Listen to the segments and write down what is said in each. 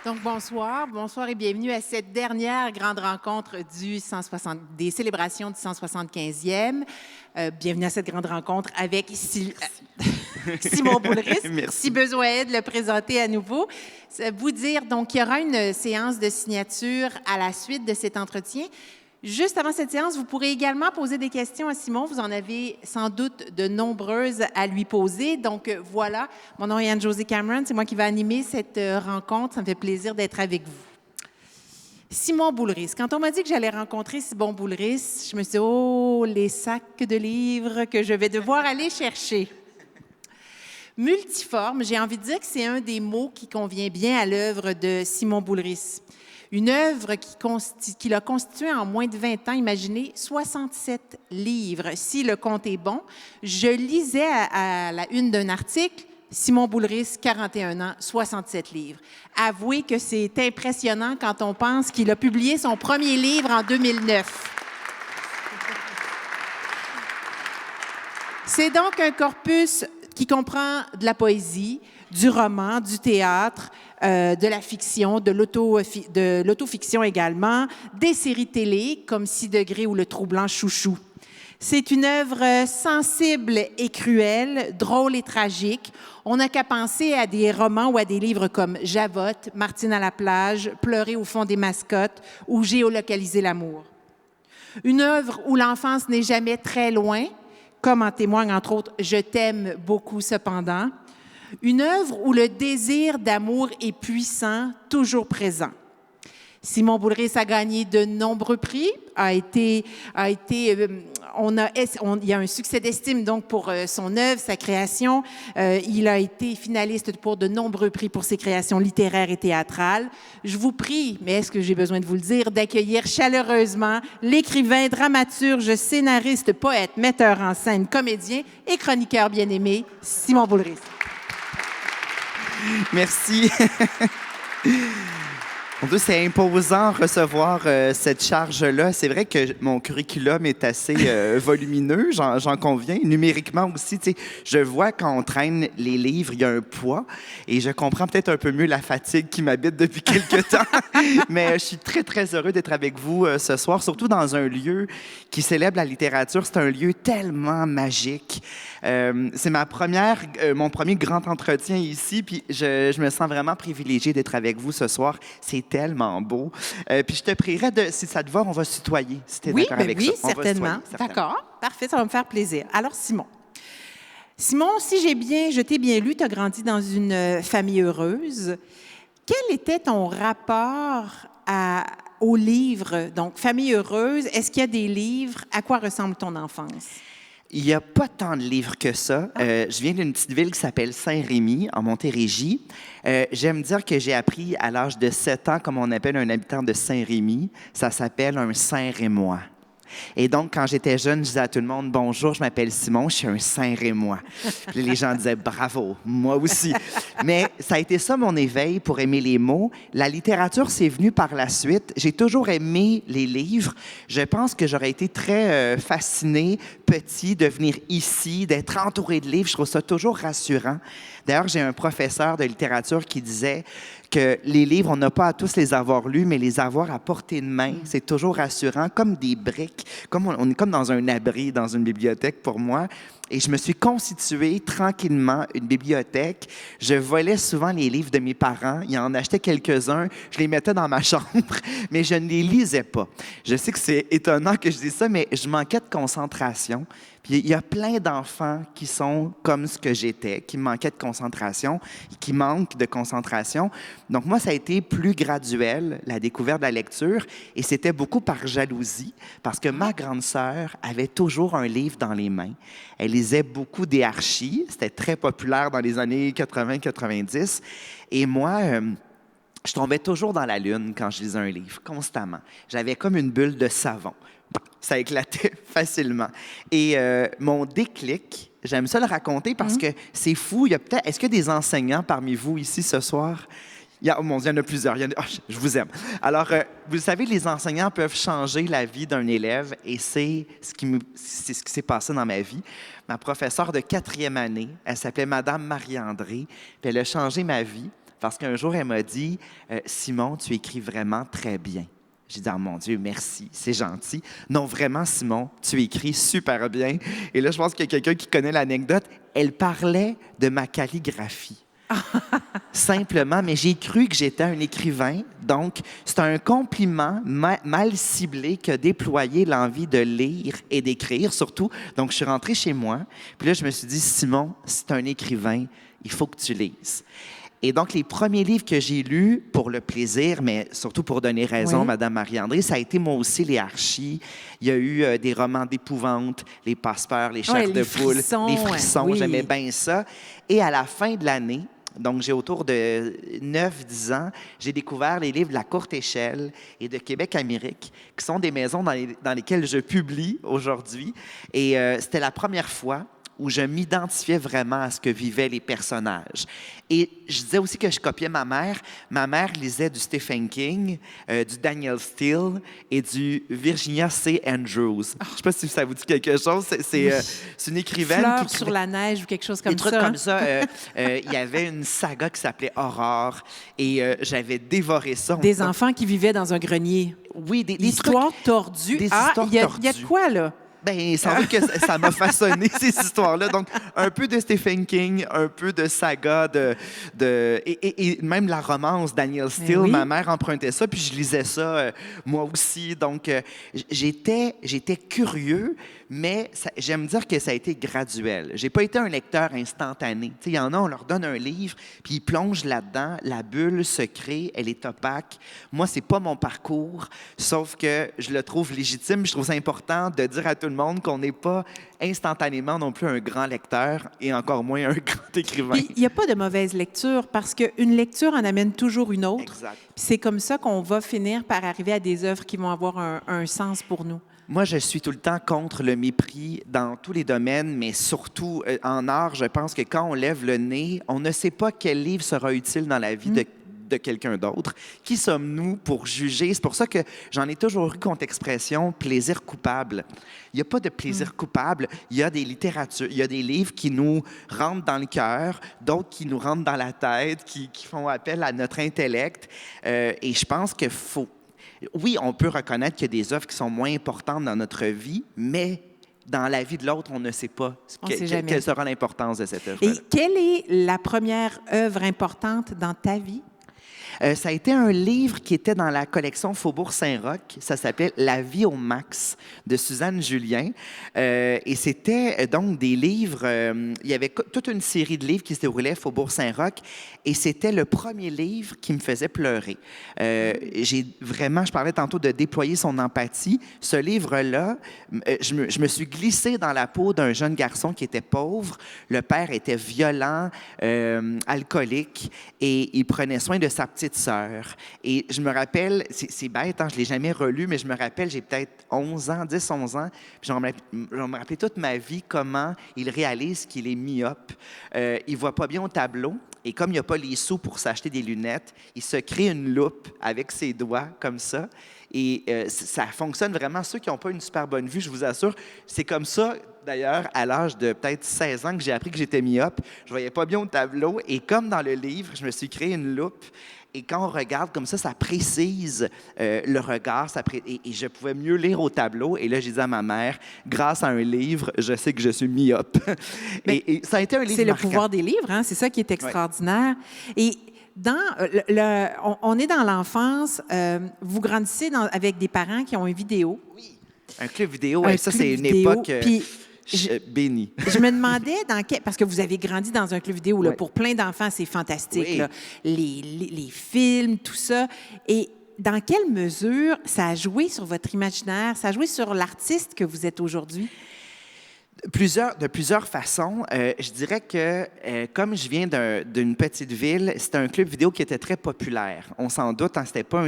Donc, bonsoir et bienvenue à cette dernière grande rencontre des célébrations du 175e. Bienvenue à cette grande rencontre avec Simon Boulris, si besoin est de le présenter à nouveau. Vous dire, donc, qu'il y aura une séance de signature à la suite de cet entretien. Juste avant cette séance, vous pourrez également poser des questions à Simon. Vous en avez sans doute de nombreuses à lui poser. Donc voilà, mon nom est Anne-Josée Cameron. C'est moi qui vais animer cette rencontre. Ça me fait plaisir d'être avec vous. Simon Boulris. Quand on m'a dit que j'allais rencontrer Simon Boulris, je me suis dit, oh, les sacs de livres que je vais devoir aller chercher. Multiforme, j'ai envie de dire que c'est un des mots qui convient bien à l'œuvre de Simon Boulris. Une œuvre qui l'a constituée en moins de 20 ans, imaginez, 67 livres. Si le compte est bon, je lisais à la une d'un article, Simon Boulris, 41 ans, 67 livres. Avouez que c'est impressionnant quand on pense qu'il a publié son premier livre en 2009. C'est donc un corpus qui comprend de la poésie, du roman, du théâtre, de la fiction, de l'autofiction également, des séries télé comme 6 degrés ou Le Troublant Chouchou. C'est une œuvre sensible et cruelle, drôle et tragique. On n'a qu'à penser à des romans ou à des livres comme Javotte, Martine à la plage, Pleurer au fond des mascottes ou Géolocaliser l'amour. Une œuvre où l'enfance n'est jamais très loin, comme en témoigne entre autres Je t'aime beaucoup cependant. Une œuvre où le désir d'amour est puissant, toujours présent. Simon Boulris a gagné de nombreux prix, il y a un succès d'estime donc pour son œuvre, sa création. Il a été finaliste pour de nombreux prix pour ses créations littéraires et théâtrales. Je vous prie, mais est-ce que j'ai besoin de vous le dire, d'accueillir chaleureusement l'écrivain, dramaturge, scénariste, poète, metteur en scène, comédien et chroniqueur bien-aimé, Simon Boulris. Merci. C'est imposant recevoir cette charge-là. C'est vrai que mon curriculum est assez volumineux, j'en conviens. Numériquement aussi, je vois quand on traîne les livres, il y a un poids et je comprends peut-être un peu mieux la fatigue qui m'habite depuis quelques temps. Mais je suis très, très heureux d'être avec vous ce soir, surtout dans un lieu qui célèbre la littérature. C'est un lieu tellement magique. C'est mon premier grand entretien ici, puis je me sens vraiment privilégiée d'être avec vous ce soir. C'est tellement beau. Puis je te prierais, si ça te va, on va se tutoyer, si tu es d'accord avec ça. Oui, certainement. D'accord, parfait, ça va me faire plaisir. Alors, Simon, si je t'ai bien lu, tu as grandi dans une famille heureuse. Quel était ton rapport aux livres? Donc, famille heureuse, est-ce qu'il y a des livres? À quoi ressemble ton enfance? Il n'y a pas tant de livres que ça. Je viens d'une petite ville qui s'appelle Saint-Rémy, en Montérégie. J'aime dire que j'ai appris à l'âge de 7 ans, comme on appelle un habitant de Saint-Rémy. Ça s'appelle un Saint-Rémois. Et donc, quand j'étais jeune, je disais à tout le monde, « Bonjour, je m'appelle Simon, je suis un Saint-Rémois. » Puis les gens disaient, « Bravo, moi aussi. » Mais ça a été ça mon éveil pour aimer les mots. La littérature, c'est venu par la suite. J'ai toujours aimé les livres. Je pense que j'aurais été très fascinée, petit, de venir ici, d'être entourée de livres. Je trouve ça toujours rassurant. D'ailleurs, j'ai un professeur de littérature qui disait que les livres, on n'a pas à tous les avoir lus, mais les avoir à portée de main, c'est toujours rassurant, comme des briques, comme on est comme dans un abri, dans une bibliothèque pour moi. Et je me suis constitué tranquillement une bibliothèque. Je volais souvent les livres de mes parents. Ils en achetaient quelques-uns. Je les mettais dans ma chambre, mais je ne les lisais pas. Je sais que c'est étonnant que je dise ça, mais je manquais de concentration. Puis il y a plein d'enfants qui sont comme ce que j'étais, qui manquaient de concentration, qui manquent de concentration. Donc moi, ça a été plus graduel, la découverte de la lecture, et c'était beaucoup par jalousie, parce que ma grande sœur avait toujours un livre dans les mains. Elle lisait beaucoup des Archie, c'était très populaire dans les années 80-90, et moi, je tombais toujours dans la lune quand je lisais un livre, constamment. J'avais comme une bulle de savon. Ça éclatait facilement. Et mon déclic, j'aime ça le raconter parce que c'est fou. Est-ce qu'il y a des enseignants parmi vous ici ce soir? Oh mon Dieu, il y en a plusieurs. Je vous aime. Alors, vous savez, les enseignants peuvent changer la vie d'un élève et c'est ce qui s'est passé dans ma vie. Ma professeure de 4e année, elle s'appelait Madame Marie-André, puis elle a changé ma vie. Parce qu'un jour, elle m'a dit, Simon, tu écris vraiment très bien. J'ai dit, oh mon Dieu, merci, c'est gentil. Non, vraiment, Simon, tu écris super bien. Et là, je pense qu'il y a quelqu'un qui connaît l'anecdote. Elle parlait de ma calligraphie. Simplement, mais j'ai cru que j'étais un écrivain. Donc, c'est un compliment mal ciblé qui a déployé l'envie de lire et d'écrire, surtout. Donc, je suis rentré chez moi. Puis là, je me suis dit, Simon, si tu es un écrivain, il faut que tu lises. Et donc, les premiers livres que j'ai lus pour le plaisir, mais surtout pour donner raison, Madame Marie-André, ça a été moi aussi les Archis. Il y a eu des romans d'épouvante, les passe-peurs, les chairs de poule, les frissons. Oui. J'aimais bien ça. Et à la fin de l'année, donc j'ai autour de 9-10 ans, j'ai découvert les livres de La Courte Échelle et de Québec-Amérique, qui sont des maisons dans lesquelles je publie aujourd'hui. Et c'était la première fois où je m'identifiais vraiment à ce que vivaient les personnages. Et je disais aussi que je copiais ma mère. Ma mère lisait du Stephen King, du Daniel Steele et du Virginia C. Andrews. Je ne sais pas si ça vous dit quelque chose. C'est une écrivaine Fleurs sur la neige ou quelque chose comme ça. Des trucs comme ça. Il y avait une saga qui s'appelait Aurore et j'avais dévoré ça. Des enfants qui vivaient dans un grenier. Oui, des histoires tordues. Des histoires tordues. Il y a de quoi, là? Bien, sans doute que ça m'a façonné, ces histoires-là. Donc, un peu de Stephen King, un peu de saga, et même la romance Daniel Steele. Oui. Ma mère empruntait ça, puis je lisais ça moi aussi. Donc, j'étais curieux, mais j'aime dire que ça a été graduel. J'ai pas été un lecteur instantané. Il y en a, on leur donne un livre, puis ils plongent là-dedans. La bulle se crée, elle est opaque. Moi, c'est pas mon parcours, sauf que je le trouve légitime. Je trouve ça important de dire à tout le monde qu'on n'est pas instantanément non plus un grand lecteur et encore moins un grand écrivain. Il n'y a pas de mauvaise lecture parce qu'une lecture en amène toujours une autre. Exact. C'est comme ça qu'on va finir par arriver à des œuvres qui vont avoir un sens pour nous. Moi, je suis tout le temps contre le mépris dans tous les domaines, mais surtout en art, je pense que quand on lève le nez, on ne sait pas quel livre sera utile dans la vie de quelqu'un d'autre. Qui sommes-nous pour juger? C'est pour ça que j'en ai toujours eu contre expression plaisir coupable. Il n'y a pas de plaisir coupable. Il y a des littératures, il y a des livres qui nous rentrent dans le cœur, d'autres qui nous rentrent dans la tête, qui font appel à notre intellect. Et je pense qu'il faut... Oui, on peut reconnaître qu'il y a des œuvres qui sont moins importantes dans notre vie, mais dans la vie de l'autre, on ne sait pas quelle sera l'importance de cette œuvre. Et quelle est la première œuvre importante dans ta vie? Ça a été un livre qui était dans la collection Faubourg Saint-Roch. Ça s'appelait « La vie au max » de Suzanne Julien. Et c'était donc des livres... il y avait toute une série de livres qui se déroulaient à Faubourg Saint-Roch. Et c'était le premier livre qui me faisait pleurer. Je parlais tantôt de déployer son empathie. Ce livre-là, je me suis glissée dans la peau d'un jeune garçon qui était pauvre. Le père était violent, alcoolique, et il prenait soin de sa petite sœur. Et je me rappelle, c'est bête, hein, je ne l'ai jamais relu, mais je me rappelle, j'ai peut-être 11 ans, 10-11 ans, puis je vais me rappeler toute ma vie comment il réalise qu'il est myope. Il ne voit pas bien au tableau, et comme il n'y a pas les sous pour s'acheter des lunettes, il se crée une loupe avec ses doigts, comme ça, et ça fonctionne vraiment. Ceux qui n'ont pas une super bonne vue, je vous assure, c'est comme ça. D'ailleurs, à l'âge de peut-être 16 ans que j'ai appris que j'étais myope, je ne voyais pas bien au tableau, et comme dans le livre, je me suis créé une loupe. Et quand on regarde comme ça précise le regard, et je pouvais mieux lire au tableau. Et là, j'ai dit à ma mère, grâce à un livre, je sais que je suis myope. et ça a été un livre C'est marquant. le pouvoir des livres, hein? C'est ça qui est extraordinaire. Ouais. Et on est dans l'enfance, vous grandissez avec des parents qui ont une vidéo. Oui, un club vidéo, ça c'est une époque... béni. Je me demandais, parce que vous avez grandi dans un club vidéo, là, pour plein d'enfants, c'est fantastique. Oui. Là, les films, tout ça. Et dans quelle mesure ça a joué sur votre imaginaire, ça a joué sur l'artiste que vous êtes aujourd'hui? De plusieurs façons. Je dirais que, comme je viens d'une petite ville, c'était un club vidéo qui était très populaire. On s'en doute, hein, c'était pas un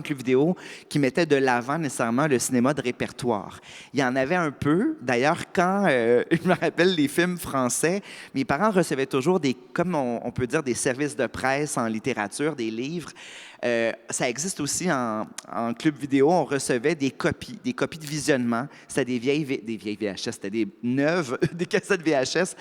club vidéo qui mettait de l'avant nécessairement le cinéma de répertoire. Il y en avait un peu. D'ailleurs, quand je me rappelle les films français, mes parents recevaient toujours comme on peut dire, des services de presse en littérature, des livres. Ça existe aussi en club vidéo. On recevait des copies de visionnement. C'était des vieilles VHS, c'était des neuves, des cassettes VHS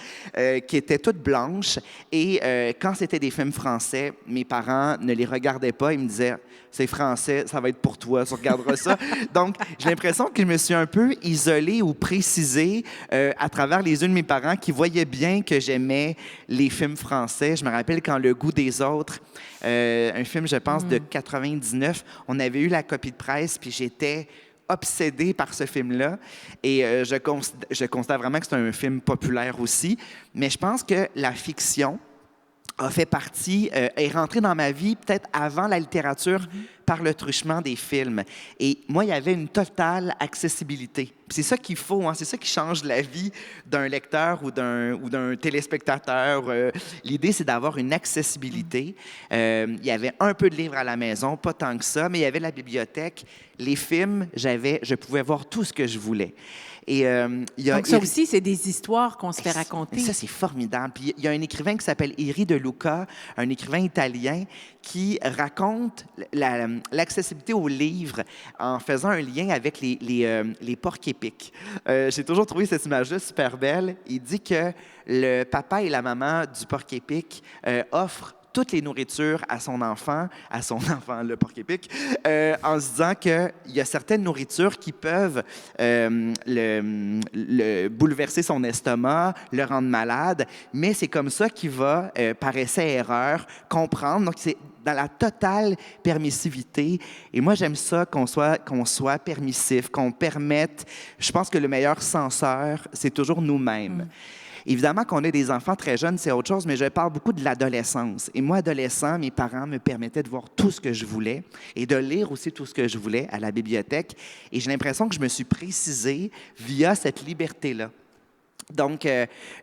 qui étaient toutes blanches. Et quand c'était des films français, mes parents ne les regardaient pas. Ils me disaient, c'est français, ça va être pour toi, tu regarderas ça. Donc, j'ai l'impression que je me suis un peu isolé ou précisé à travers les yeux de mes parents qui voyaient bien que j'aimais les films français. Je me rappelle quand Le Goût des autres, un film, je pense, de 99, on avait eu la copie de presse, puis j'étais obsédé par ce film-là. Et je constate vraiment que c'est un film populaire aussi. Mais je pense que la fiction a fait partie, est rentrée dans ma vie peut-être avant la littérature par le truchement des films. Et moi, il y avait une totale accessibilité. Puis c'est ça qu'il faut, hein, c'est ça qui change la vie d'un lecteur ou d'un téléspectateur. L'idée, c'est d'avoir une accessibilité. Il y avait un peu de livres à la maison, pas tant que ça, mais il y avait la bibliothèque. Les films, je pouvais voir tout ce que je voulais. Et, donc, ça aussi, c'est des histoires qu'on se fait raconter. Ça, c'est formidable. Puis, il y a un écrivain qui s'appelle Iri De Luca, un écrivain italien, qui raconte l'accessibilité aux livres en faisant un lien avec les porcs épics. J'ai toujours trouvé cette image-là super belle. Il dit que le papa et la maman du porc épic offrent toutes les nourritures à son enfant, le porc épic, en se disant qu'il y a certaines nourritures qui peuvent le bouleverser son estomac, le rendre malade, mais c'est comme ça qu'il va, par essai-erreur, comprendre. Donc, c'est dans la totale permissivité. Et moi, j'aime ça qu'on soit permissif, qu'on permette. Je pense que le meilleur censeur, c'est toujours nous-mêmes. Évidemment qu'on ait des enfants très jeunes, c'est autre chose, mais je parle beaucoup de l'adolescence. Et moi, adolescent, mes parents me permettaient de voir tout ce que je voulais et de lire aussi tout ce que je voulais à la bibliothèque. Et j'ai l'impression que je me suis précisé via cette liberté-là. Donc,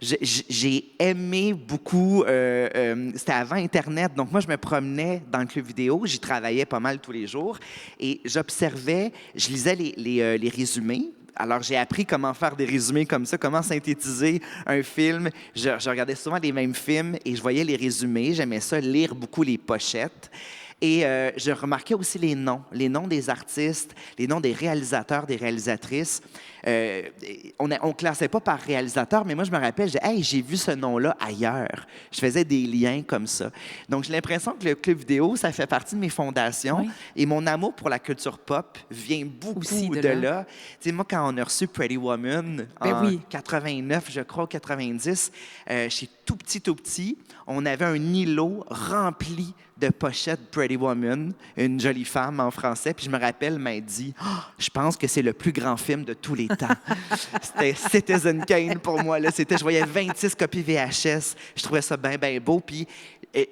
j'ai aimé beaucoup, c'était avant Internet, donc moi, je me promenais dans le club vidéo, j'y travaillais pas mal tous les jours et j'observais, je lisais les résumés. Alors, j'ai appris comment faire des résumés comme ça, comment synthétiser un film. Je regardais souvent les mêmes films et je voyais les résumés. J'aimais ça, lire beaucoup les pochettes. Et je remarquais aussi les noms des artistes, les noms des réalisateurs, des réalisatrices. On ne classait pas par réalisateur, mais moi, je me rappelle, j'ai vu ce nom-là ailleurs. Je faisais des liens comme ça. Donc, j'ai l'impression que le club vidéo, ça fait partie de mes fondations. Oui. Et mon amour pour la culture pop vient beaucoup aussi de là. Tu sais, moi, quand on a reçu Pretty Woman en 89, je crois, 90, chez tout petit, on avait un îlot rempli de pochettes Pretty Woman, une jolie femme en français. Puis je me rappelle, elle m'a dit je pense que c'est le plus grand film de tous les temps. C'était Citizen Kane pour moi. Là. Je voyais 26 copies VHS. Je trouvais ça bien, bien beau. Puis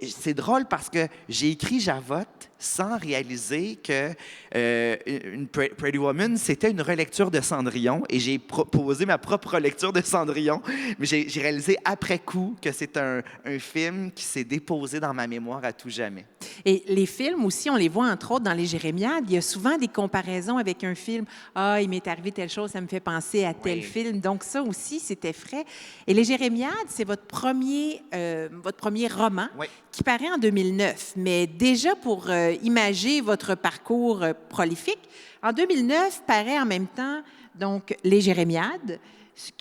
c'est drôle parce que j'ai écrit Javotte sans réaliser que une Pretty Woman, c'était une relecture de Cendrillon. Et j'ai proposé ma propre relecture de Cendrillon. Mais j'ai réalisé après coup que c'est un film qui s'est déposé dans ma mémoire à tout jamais. Et les films aussi, on les voit entre autres dans les Jérémiades. Il y a souvent des comparaisons avec un film. Ah, il m'est arrivé telle chose, ça me fait penser à tel film. Donc ça aussi, c'était frais. Et les Jérémiades, c'est votre premier roman qui paraît en 2009. Mais déjà pour imager votre parcours prolifique, en 2009 paraît en même temps donc les Jérémiades.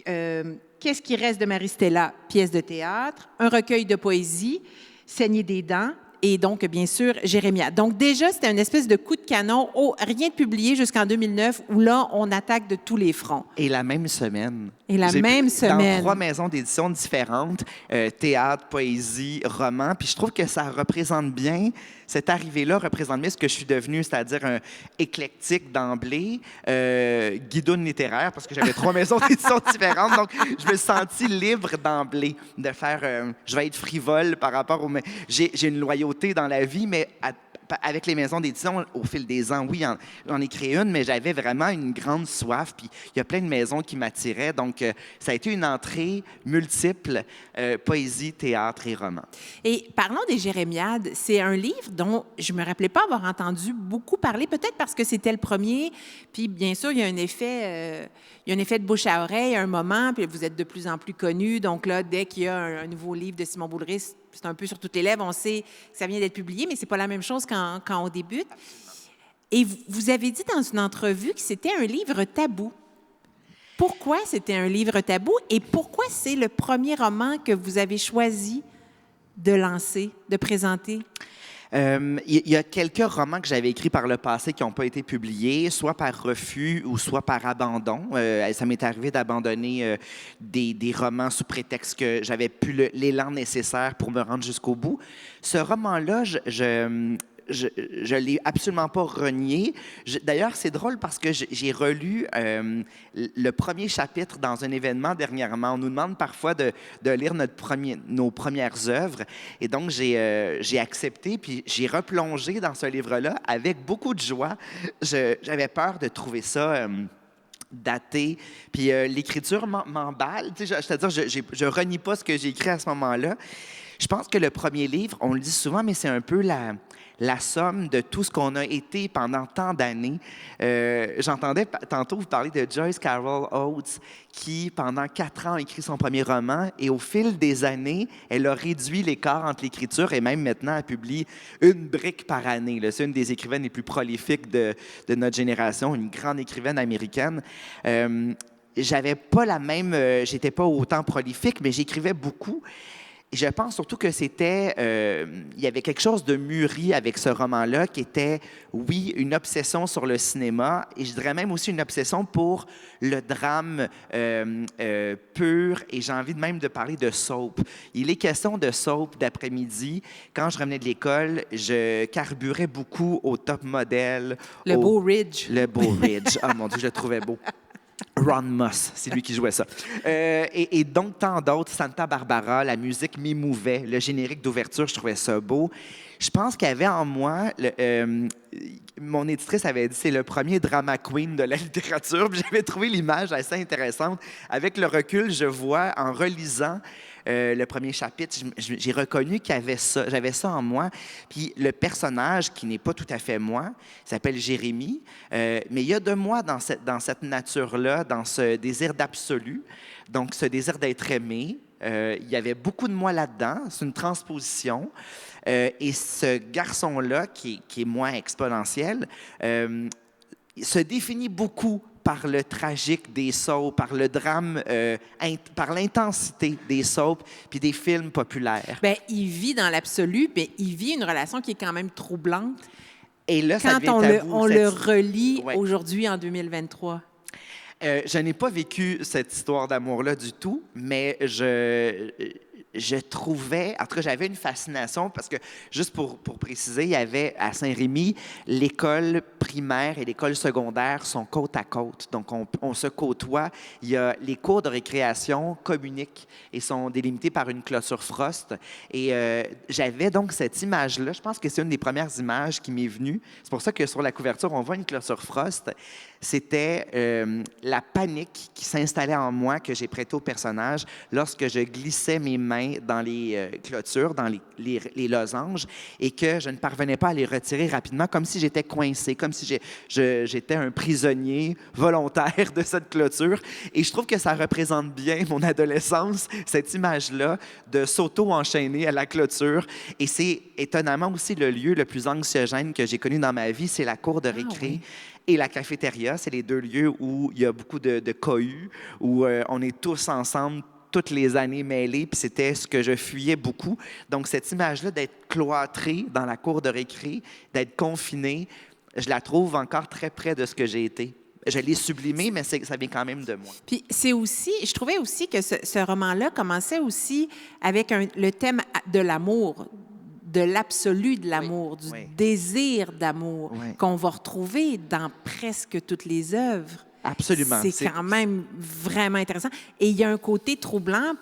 Qu'est-ce qui reste de Marie-Stella? Pièce de théâtre, un recueil de poésie, Saigner des dents, et donc, bien sûr, Jérémiade. Donc, déjà, c'était une espèce de coup de canon, rien de publié jusqu'en 2009, où là, on attaque de tous les fronts. Et la même semaine. Dans 3 maisons d'édition différentes, théâtre, poésie, roman. Puis je trouve que ça représente bien, cette arrivée-là représente bien ce que je suis devenu, c'est-à-dire un éclectique d'emblée, guidoune littéraire, parce que j'avais 3 maisons d'édition différentes. Donc, je me suis senti libre d'emblée de faire... je vais être frivole par rapport au... J'ai une loyauté dans la vie, mais avec les maisons d'édition, au fil des ans, oui, j'en ai créé une, mais j'avais vraiment une grande soif. Puis il y a plein de maisons qui m'attiraient. Donc, ça a été une entrée multiple, poésie, théâtre et roman. Et parlons des Jérémiades. C'est un livre dont je ne me rappelais pas avoir entendu beaucoup parler, peut-être parce que c'était le premier. Puis, bien sûr, il y a un effet de bouche à oreille à un moment, puis vous êtes de plus en plus connu. Donc là, dès qu'il y a un nouveau livre de Simon Boulris, c'est un peu sur toutes les lèvres, on sait que ça vient d'être publié, mais c'est pas la même chose quand on débute. Et vous avez dit dans une entrevue que c'était un livre tabou. Pourquoi c'était un livre tabou et pourquoi c'est le premier roman que vous avez choisi de lancer, de présenter? Il y a quelques romans que j'avais écrits par le passé qui n'ont pas été publiés, soit par refus ou soit par abandon. Ça m'est arrivé d'abandonner des romans sous prétexte que j'avais plus l'élan nécessaire pour me rendre jusqu'au bout. Ce roman-là, je l'ai absolument pas renié. D'ailleurs, c'est drôle parce que j'ai relu le premier chapitre dans un événement dernièrement. On nous demande parfois de lire nos premières œuvres. Et donc, j'ai accepté, puis j'ai replongé dans ce livre-là avec beaucoup de joie. J'avais peur de trouver ça daté. Puis l'écriture m'emballe. Tu sais, c'est-à-dire, je renie pas ce que j'ai écrit à ce moment-là. Je pense que le premier livre, on le dit souvent, mais c'est un peu la somme de tout ce qu'on a été pendant tant d'années. J'entendais tantôt vous parler de Joyce Carol Oates, qui, pendant 4 ans, a écrit son premier roman, et au fil des années, elle a réduit l'écart entre l'écriture, et même maintenant, elle publie une brique par année. C'est une des écrivaines les plus prolifiques de notre génération, une grande écrivaine américaine. J'avais pas la même... j'étais pas autant prolifique, mais j'écrivais beaucoup. Et je pense surtout que il y avait quelque chose de mûri avec ce roman-là qui était, oui, une obsession sur le cinéma et je dirais même aussi une obsession pour le drame pur et j'ai envie même de parler de soap. Il est question de soap d'après-midi. Quand je revenais de l'école, je carburais beaucoup au Top Model. Le Beau Ridge. Le Beau Ridge. Ah mon Dieu, je le trouvais beau. Ron Moss, c'est lui qui jouait ça. Et donc, tant d'autres, Santa Barbara, la musique m'émouvait, le générique d'ouverture, je trouvais ça beau. Je pense qu'il y avait en moi, mon éditrice avait dit, c'est le premier drama queen de la littérature, puis j'avais trouvé l'image assez intéressante. Avec le recul, je vois, en relisant le premier chapitre, j'ai reconnu qu'il y avait ça, j'avais ça en moi. Puis le personnage, qui n'est pas tout à fait moi, s'appelle Jérémie, mais il y a de moi dans cette nature-là, dans ce désir d'absolu, donc ce désir d'être aimé. Il y avait beaucoup de moi là-dedans, c'est une transposition. Et ce garçon-là, qui est moi exponentiel, se définit beaucoup par le tragique des soaps, par le drame, par l'intensité des soaps puis des films populaires. Bien, il vit dans l'absolu, mais il vit une relation qui est quand même troublante. Et là, quand ça devient tabou, on le relit ouais. Aujourd'hui, en 2023. Je n'ai pas vécu cette histoire d'amour-là du tout, mais je trouvais, en tout cas, j'avais une fascination parce que, juste pour préciser, il y avait à Saint-Rémy, l'école primaire et l'école secondaire sont côte à côte. Donc, on se côtoie. Il y a les cours de récréation communiquent et sont délimités par une clôture frost. Et j'avais donc cette image-là. Je pense que c'est une des premières images qui m'est venue. C'est pour ça que sur la couverture, on voit une clôture frost. C'était la panique qui s'installait en moi que j'ai prêtée au personnage lorsque je glissais mes mains dans les clôtures, dans les losanges, et que je ne parvenais pas à les retirer rapidement, comme si j'étais coincé, comme si j'étais un prisonnier volontaire de cette clôture. Et je trouve que ça représente bien mon adolescence, cette image-là de s'auto-enchaîner à la clôture. Et c'est étonnamment aussi le lieu le plus anxiogène que j'ai connu dans ma vie, c'est la cour de récré. Oui. Et la cafétéria, c'est les 2 lieux où il y a beaucoup de cohues, où on est tous ensemble, toutes les années mêlées, puis c'était ce que je fuyais beaucoup. Donc, cette image-là d'être cloîtré dans la cour de récré, d'être confiné, je la trouve encore très près de ce que j'ai été. Je l'ai sublimé, mais ça vient quand même de moi. Puis c'est aussi, je trouvais aussi que ce roman-là commençait aussi avec le thème de l'amour, de l'absolu de l'amour, du désir d'amour qu'on va retrouver dans presque toutes les œuvres. Absolument. C'est quand même vraiment intéressant. Et il y a un côté troublant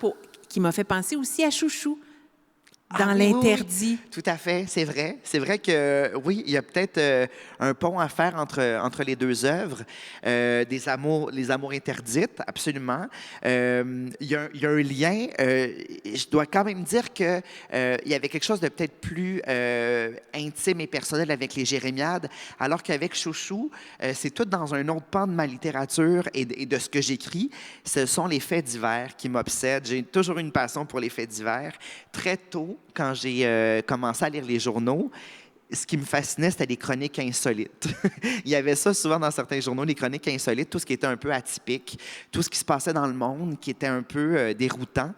qui m'a fait penser aussi à Chouchou. Dans l'interdit. Oui, tout à fait, c'est vrai. C'est vrai que, oui, il y a peut-être un pont à faire entre les 2 œuvres. Les amours interdites, absolument. Il y a un lien. Je dois quand même dire qu'il y avait quelque chose de peut-être plus intime et personnel avec les Jérémiades, alors qu'avec Chouchou, c'est tout dans un autre pan de ma littérature et de ce que j'écris. Ce sont les faits divers qui m'obsèdent. J'ai toujours une passion pour les faits divers. Très tôt, quand j'ai commencé à lire les journaux, ce qui me fascinait, c'était les chroniques insolites. Il y avait ça souvent dans certains journaux, les chroniques insolites, tout ce qui était un peu atypique, tout ce qui se passait dans le monde qui était un peu déroutant.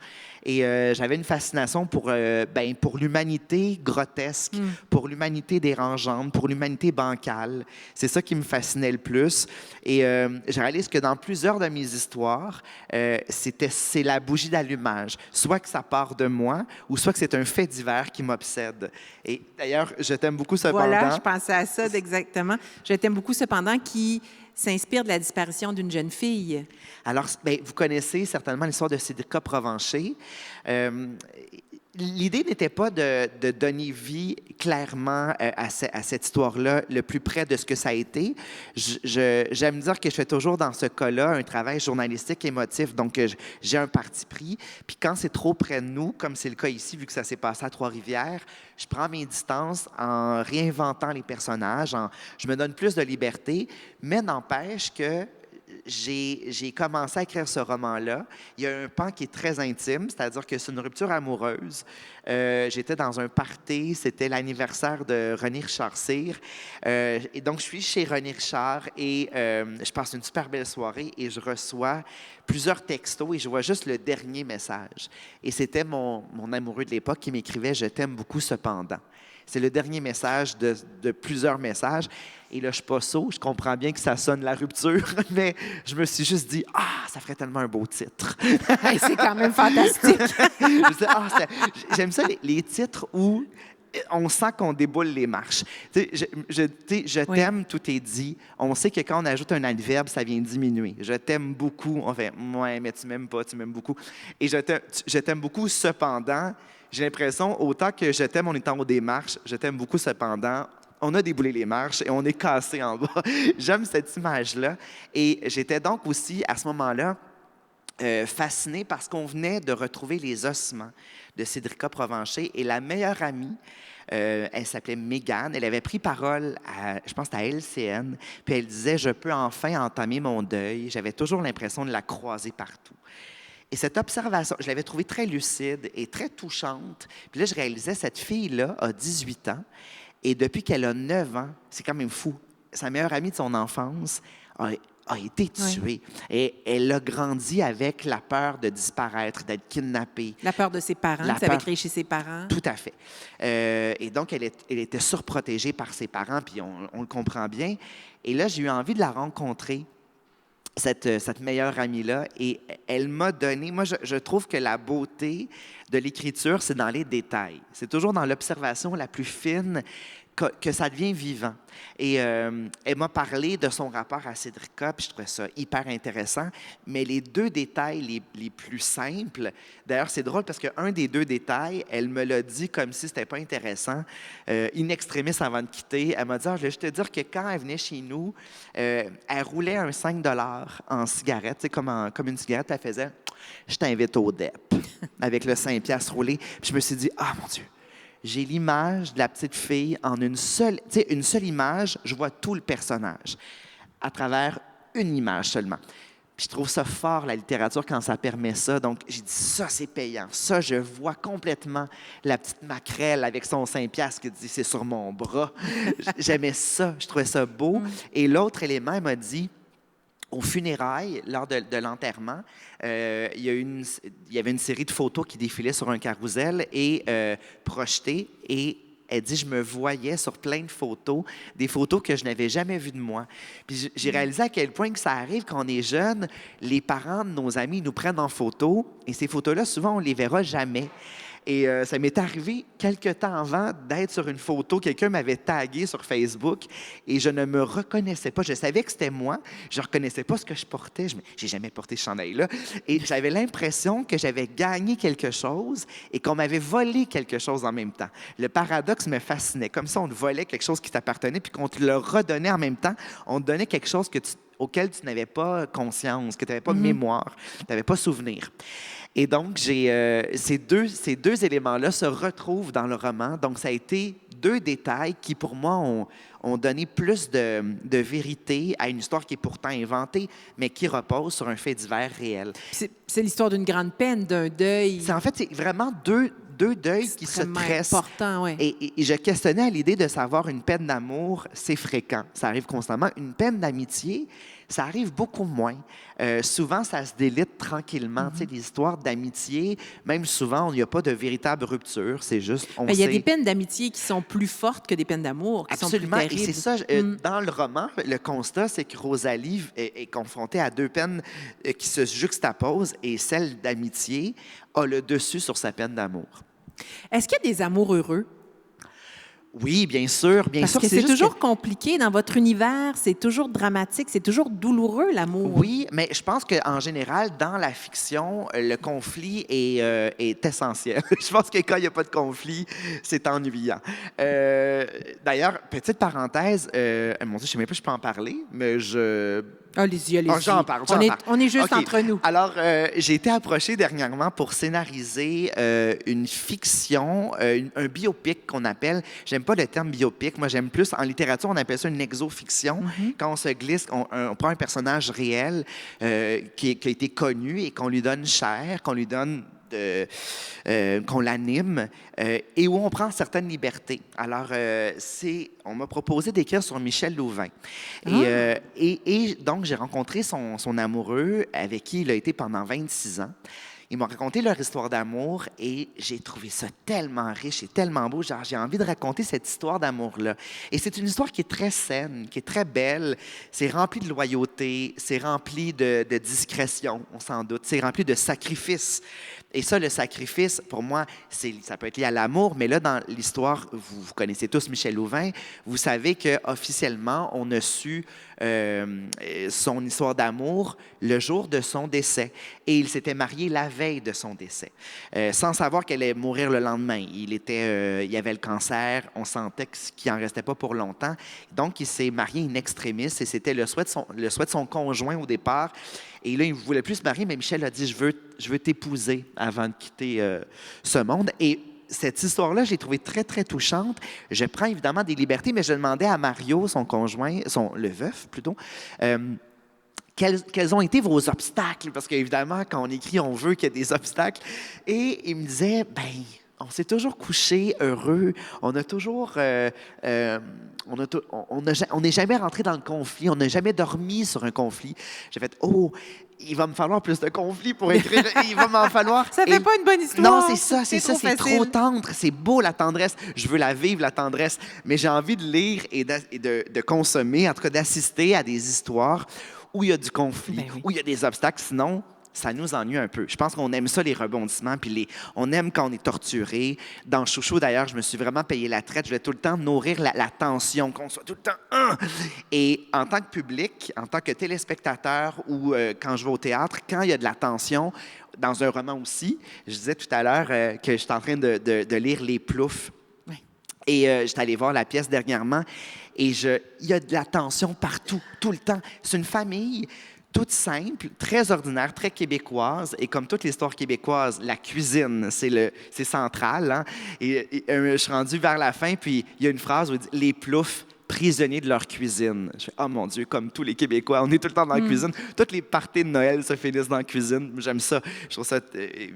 Et j'avais une fascination pour l'humanité grotesque, pour l'humanité dérangeante, pour l'humanité bancale. C'est ça qui me fascinait le plus. Et je réalise que dans plusieurs de mes histoires, c'est la bougie d'allumage. Soit que ça part de moi, ou soit que c'est un fait divers qui m'obsède. Et d'ailleurs, je t'aime beaucoup cependant. Voilà, je pensais à ça exactement. Je t'aime beaucoup cependant qui s'inspire de la disparition d'une jeune fille. Alors, vous connaissez certainement l'histoire de Cédrica Provencher. L'idée n'était pas de donner vie clairement à cette histoire-là, le plus près de ce que ça a été. J'aime dire que je fais toujours dans ce cas-là un travail journalistique émotif, donc j'ai un parti pris. Puis quand c'est trop près de nous, comme c'est le cas ici, vu que ça s'est passé à Trois-Rivières, je prends mes distances en réinventant les personnages, je me donne plus de liberté, mais n'empêche que j'ai commencé à écrire ce roman-là. Il y a un pan qui est très intime, c'est-à-dire que c'est une rupture amoureuse. J'étais dans un party, c'était l'anniversaire de René Richard-Cyr. Et donc, je suis chez René Richard et je passe une super belle soirée et je reçois plusieurs textos et je vois juste le dernier message. Et c'était mon amoureux de l'époque qui m'écrivait « Je t'aime beaucoup cependant ». C'est le dernier message de plusieurs messages. Et là, je suis pas sot, je comprends bien que ça sonne la rupture, mais je me suis juste dit, ça ferait tellement un beau titre. C'est quand même fantastique. J'aime ça, les titres où on sent qu'on déboule les marches. Je t'aime, tout est dit. On sait que quand on ajoute un adverbe, ça vient diminuer. Je t'aime beaucoup. On fait, ouais, mais tu m'aimes pas, tu m'aimes beaucoup. Et je t'aime beaucoup, cependant. J'ai l'impression, autant que je t'aime, on est en haut des marches, je t'aime beaucoup, cependant, on a déboulé les marches et on est cassé en bas. J'aime cette image-là. Et j'étais donc aussi, à ce moment-là, fasciné parce qu'on venait de retrouver les ossements de Cédrica Provencher et la meilleure amie, elle s'appelait Mégane. Elle avait pris parole, je pense à LCN, puis elle disait « Je peux enfin entamer mon deuil. » J'avais toujours l'impression de la croiser partout. Et cette observation, je l'avais trouvée très lucide et très touchante. Puis là, je réalisais, cette fille-là a 18 ans et depuis qu'elle a 9 ans, c'est quand même fou, sa meilleure amie de son enfance a été tuée. Oui. Et elle a grandi avec la peur de disparaître, d'être kidnappée. La peur de ses parents, ça avait créé chez ses parents. Tout à fait. Et donc, elle était surprotégée par ses parents, puis on le comprend bien. Et là, j'ai eu envie de la rencontrer, cette meilleure amie-là, et elle m'a donné... Moi, je trouve que la beauté de l'écriture, c'est dans les détails. C'est toujours dans l'observation la plus fine que ça devient vivant. Et elle m'a parlé de son rapport à Cédrica, puis je trouvais ça hyper intéressant. Mais les deux détails les plus simples, d'ailleurs, c'est drôle parce qu'un des deux détails, elle me l'a dit comme si c'était pas intéressant, in extremis avant de quitter. Elle m'a dit, je vais juste te dire que quand elle venait chez nous, elle roulait un 5 $ en cigarette, comme une cigarette, elle faisait « Je t'invite au DEP » avec le 5 $ roulé. Puis je me suis dit, mon Dieu, j'ai l'image de la petite fille en une seule image, je vois tout le personnage à travers une image seulement. Puis je trouve ça fort, la littérature, quand ça permet ça. Donc, j'ai dit, ça, c'est payant. Ça, je vois complètement la petite maquerelle avec son 5 $ qui dit, c'est sur mon bras. J'aimais ça, je trouvais ça beau. Et l'autre élément, elle m'a dit, aux funérailles, lors de l'enterrement, il y avait une série de photos qui défilaient sur un carrousel et projetées. Et elle dit, je me voyais sur plein de photos, des photos que je n'avais jamais vues de moi. Puis j'ai réalisé à quel point que ça arrive quand on est jeune, les parents de nos amis nous prennent en photo et ces photos-là, souvent, on ne les verra jamais. Et ça m'est arrivé quelques temps avant d'être sur une photo. Quelqu'un m'avait tagué sur Facebook et je ne me reconnaissais pas. Je savais que c'était moi. Je ne reconnaissais pas ce que je portais. J'ai jamais porté ce chandail-là. Et j'avais l'impression que j'avais gagné quelque chose et qu'on m'avait volé quelque chose en même temps. Le paradoxe me fascinait. Comme ça, on te volait quelque chose qui t'appartenait puis qu'on te le redonnait en même temps. On te donnait quelque chose auquel tu n'avais pas conscience, que tu n'avais pas de mémoire, tu n'avais pas souvenir. Et donc, ces deux éléments-là se retrouvent dans le roman. Donc, ça a été deux détails qui, pour moi, ont donné plus de vérité à une histoire qui est pourtant inventée, mais qui repose sur un fait divers réel. C'est l'histoire d'une grande peine, d'un deuil. En fait, c'est vraiment deux deux deuils qui se Extrêmement tressent. important, oui. Et je questionnais à l'idée de savoir une peine d'amour, c'est fréquent, ça arrive constamment. Une peine d'amitié, ça arrive beaucoup moins. Souvent, ça se délite tranquillement. Tu sais, des histoires d'amitié, même souvent, il n'y a pas de véritable rupture. C'est juste, on Il y a sait... des peines d'amitié qui sont plus fortes que des peines d'amour, qui Absolument. sont Et plus c'est terribles. ça, dans le roman, le constat, c'est que Rosalie est confrontée à deux peines qui se juxtaposent et celle d'amitié a le dessus sur sa peine d'amour. Est-ce qu'il y a des amours heureux? Oui, bien sûr, bien Parce sûr. que c'est juste toujours compliqué dans votre univers, c'est toujours dramatique, c'est toujours douloureux, l'amour. Oui, mais je pense qu'en général, dans la fiction, le conflit est essentiel. Je pense que quand il n'y a pas de conflit, c'est ennuyant. D'ailleurs, petite parenthèse, mon Dieu, je ne sais même pas si je peux en parler, mais Allez-y, allez-y. J'en parle. On est juste OK. entre nous. Alors, j'ai été approché dernièrement pour scénariser une fiction, un biopic qu'on appelle. J'aime pas le terme biopic. Moi, j'aime plus. En littérature, on appelle ça une exofiction. Quand on se glisse, on prend un personnage réel qui a été connu et qu'on lui donne chair, qu'on lui donne qu'on l'anime et où on prend certaines libertés. Alors, on m'a proposé d'écrire sur Michel Louvain. Et donc, j'ai rencontré son amoureux avec qui il a été pendant 26 ans. Ils m'ont raconté leur histoire d'amour et j'ai trouvé ça tellement riche et tellement beau. Genre, j'ai envie de raconter cette histoire d'amour-là. Et c'est une histoire qui est très saine, qui est très belle. C'est rempli de loyauté, c'est rempli de discrétion, on s'en doute. C'est rempli de sacrifices. Et ça, le sacrifice, pour moi, ça peut être lié à l'amour, mais là, dans l'histoire, vous connaissez tous Michel Louvain, vous savez qu'officiellement, on a su son histoire d'amour le jour de son décès. Et il s'était marié la veille de son décès, sans savoir qu'elle allait mourir le lendemain. Il avait le cancer, on sentait qu'il n'en restait pas pour longtemps. Donc, il s'est marié in extremis et c'était le souhait de son conjoint au départ. Et là, il ne voulait plus se marier, mais Michel a dit, je veux t'épouser avant de quitter ce monde. Et cette histoire-là, j'ai trouvé très, très touchante. Je prends évidemment des libertés, mais je demandais à Mario, son conjoint, le veuf plutôt, quels ont été vos obstacles? Parce qu'évidemment, quand on écrit, on veut qu'il y ait des obstacles. Et il me disait, on s'est toujours couché heureux. On a toujours, on n'est jamais rentré dans le conflit. On n'a jamais dormi sur un conflit. J'ai fait, il va me falloir plus de conflits pour écrire. Il va m'en falloir. Ça fait pas une bonne histoire. Non, c'est trop tendre. C'est beau, la tendresse. Je veux la vivre, la tendresse. Mais j'ai envie de lire et de consommer, en tout cas d'assister à des histoires où il y a du conflit, où il y a des obstacles. Sinon, ça nous ennuie un peu. Je pense qu'on aime ça, les rebondissements, puis on aime quand on est torturé. Dans Chouchou, d'ailleurs, je me suis vraiment payé la traite. Je voulais tout le temps nourrir la tension, qu'on soit tout le temps... Et en tant que public, en tant que téléspectateur ou quand je vais au théâtre, quand il y a de la tension, dans un roman aussi, je disais tout à l'heure que j'étais en train de lire Les Ploufs. Et j'étais allé voir la pièce dernièrement et il y a de la tension partout, tout le temps. C'est une famille toute simple, très ordinaire, très québécoise. Et comme toute l'histoire québécoise, la cuisine, c'est central. Hein? Et je suis rendu vers la fin, puis il y a une phrase où il dit « Les Ploufs, prisonniers de leur cuisine ». Je fais « Oh mon Dieu, comme tous les Québécois, on est tout le temps dans la cuisine. Toutes les parties de Noël se finissent dans la cuisine. » J'aime ça. Je trouve ça...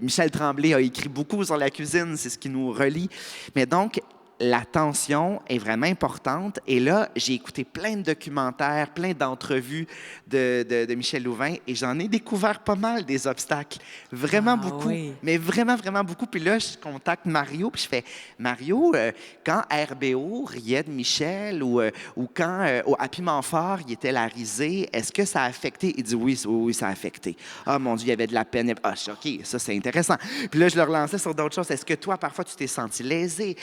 Michel Tremblay a écrit beaucoup sur la cuisine, c'est ce qui nous relie. Mais donc, la tension est vraiment importante. Et là, j'ai écouté plein de documentaires, plein d'entrevues de Michel Louvain et j'en ai découvert pas mal des obstacles. Vraiment beaucoup. Oui. Mais vraiment, vraiment beaucoup. Puis là, je contacte Mario puis je fais « Mario, quand RBO riait de Michel ou quand au Happy Montfort, il était la risée, est-ce que ça a affecté? » Il dit « Oui, ça a affecté. » Ah, mon Dieu, il y avait de la peine. Ah, je suis OK, ça, c'est intéressant. Puis là, je le relançais sur d'autres choses. Est-ce que toi, parfois, tu t'es senti lésé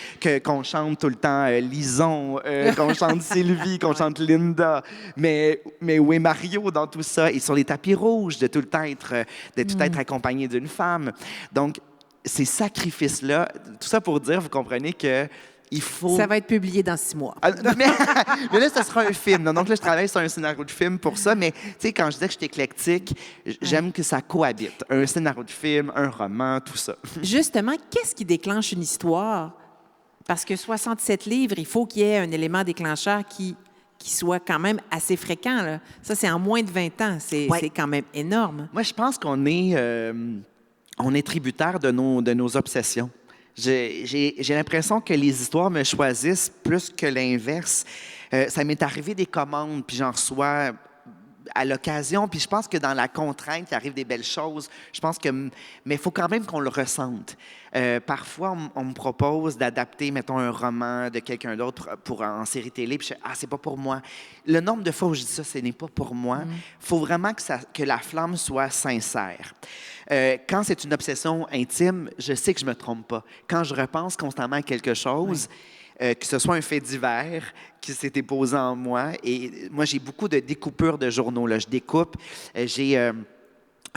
qu'on chante tout le temps Lison, qu'on chante Sylvie, qu'on chante Linda, mais où est Mario dans tout ça? Et sur les tapis rouges, de tout le temps être accompagné d'une femme. Donc, ces sacrifices-là, tout ça pour dire, vous comprenez que il faut... Ça va être publié dans 6 mois. mais là, ce sera un film. Donc là, je travaille sur un scénario de film pour ça. Mais tu sais, quand je disais que je suis éclectique, j'aime que ça cohabite. Un scénario de film, un roman, tout ça. Justement, qu'est-ce qui déclenche une histoire? Parce que 67 livres, il faut qu'il y ait un élément déclencheur qui soit quand même assez fréquent. Là. Ça, c'est en moins de 20 ans. C'est quand même énorme. Moi, je pense qu'on est tributaire de nos obsessions. J'ai l'impression que les histoires me choisissent plus que l'inverse. Ça m'est arrivé des commandes, puis j'en reçois à l'occasion, puis je pense que dans la contrainte, il arrive des belles choses. Je pense que, mais il faut quand même qu'on le ressente. Parfois, on me propose d'adapter, mettons, un roman de quelqu'un d'autre en série télé, puis je dis, ah, c'est pas pour moi. Le nombre de fois où je dis ça, ce n'est pas pour moi. Il faut vraiment que la flamme soit sincère. Quand c'est une obsession intime, je sais que je me trompe pas. Quand je repense constamment à quelque chose, que ce soit un fait divers qui s'était posé en moi. Et moi, j'ai beaucoup de découpures de journaux. Là. Je découpe. J'ai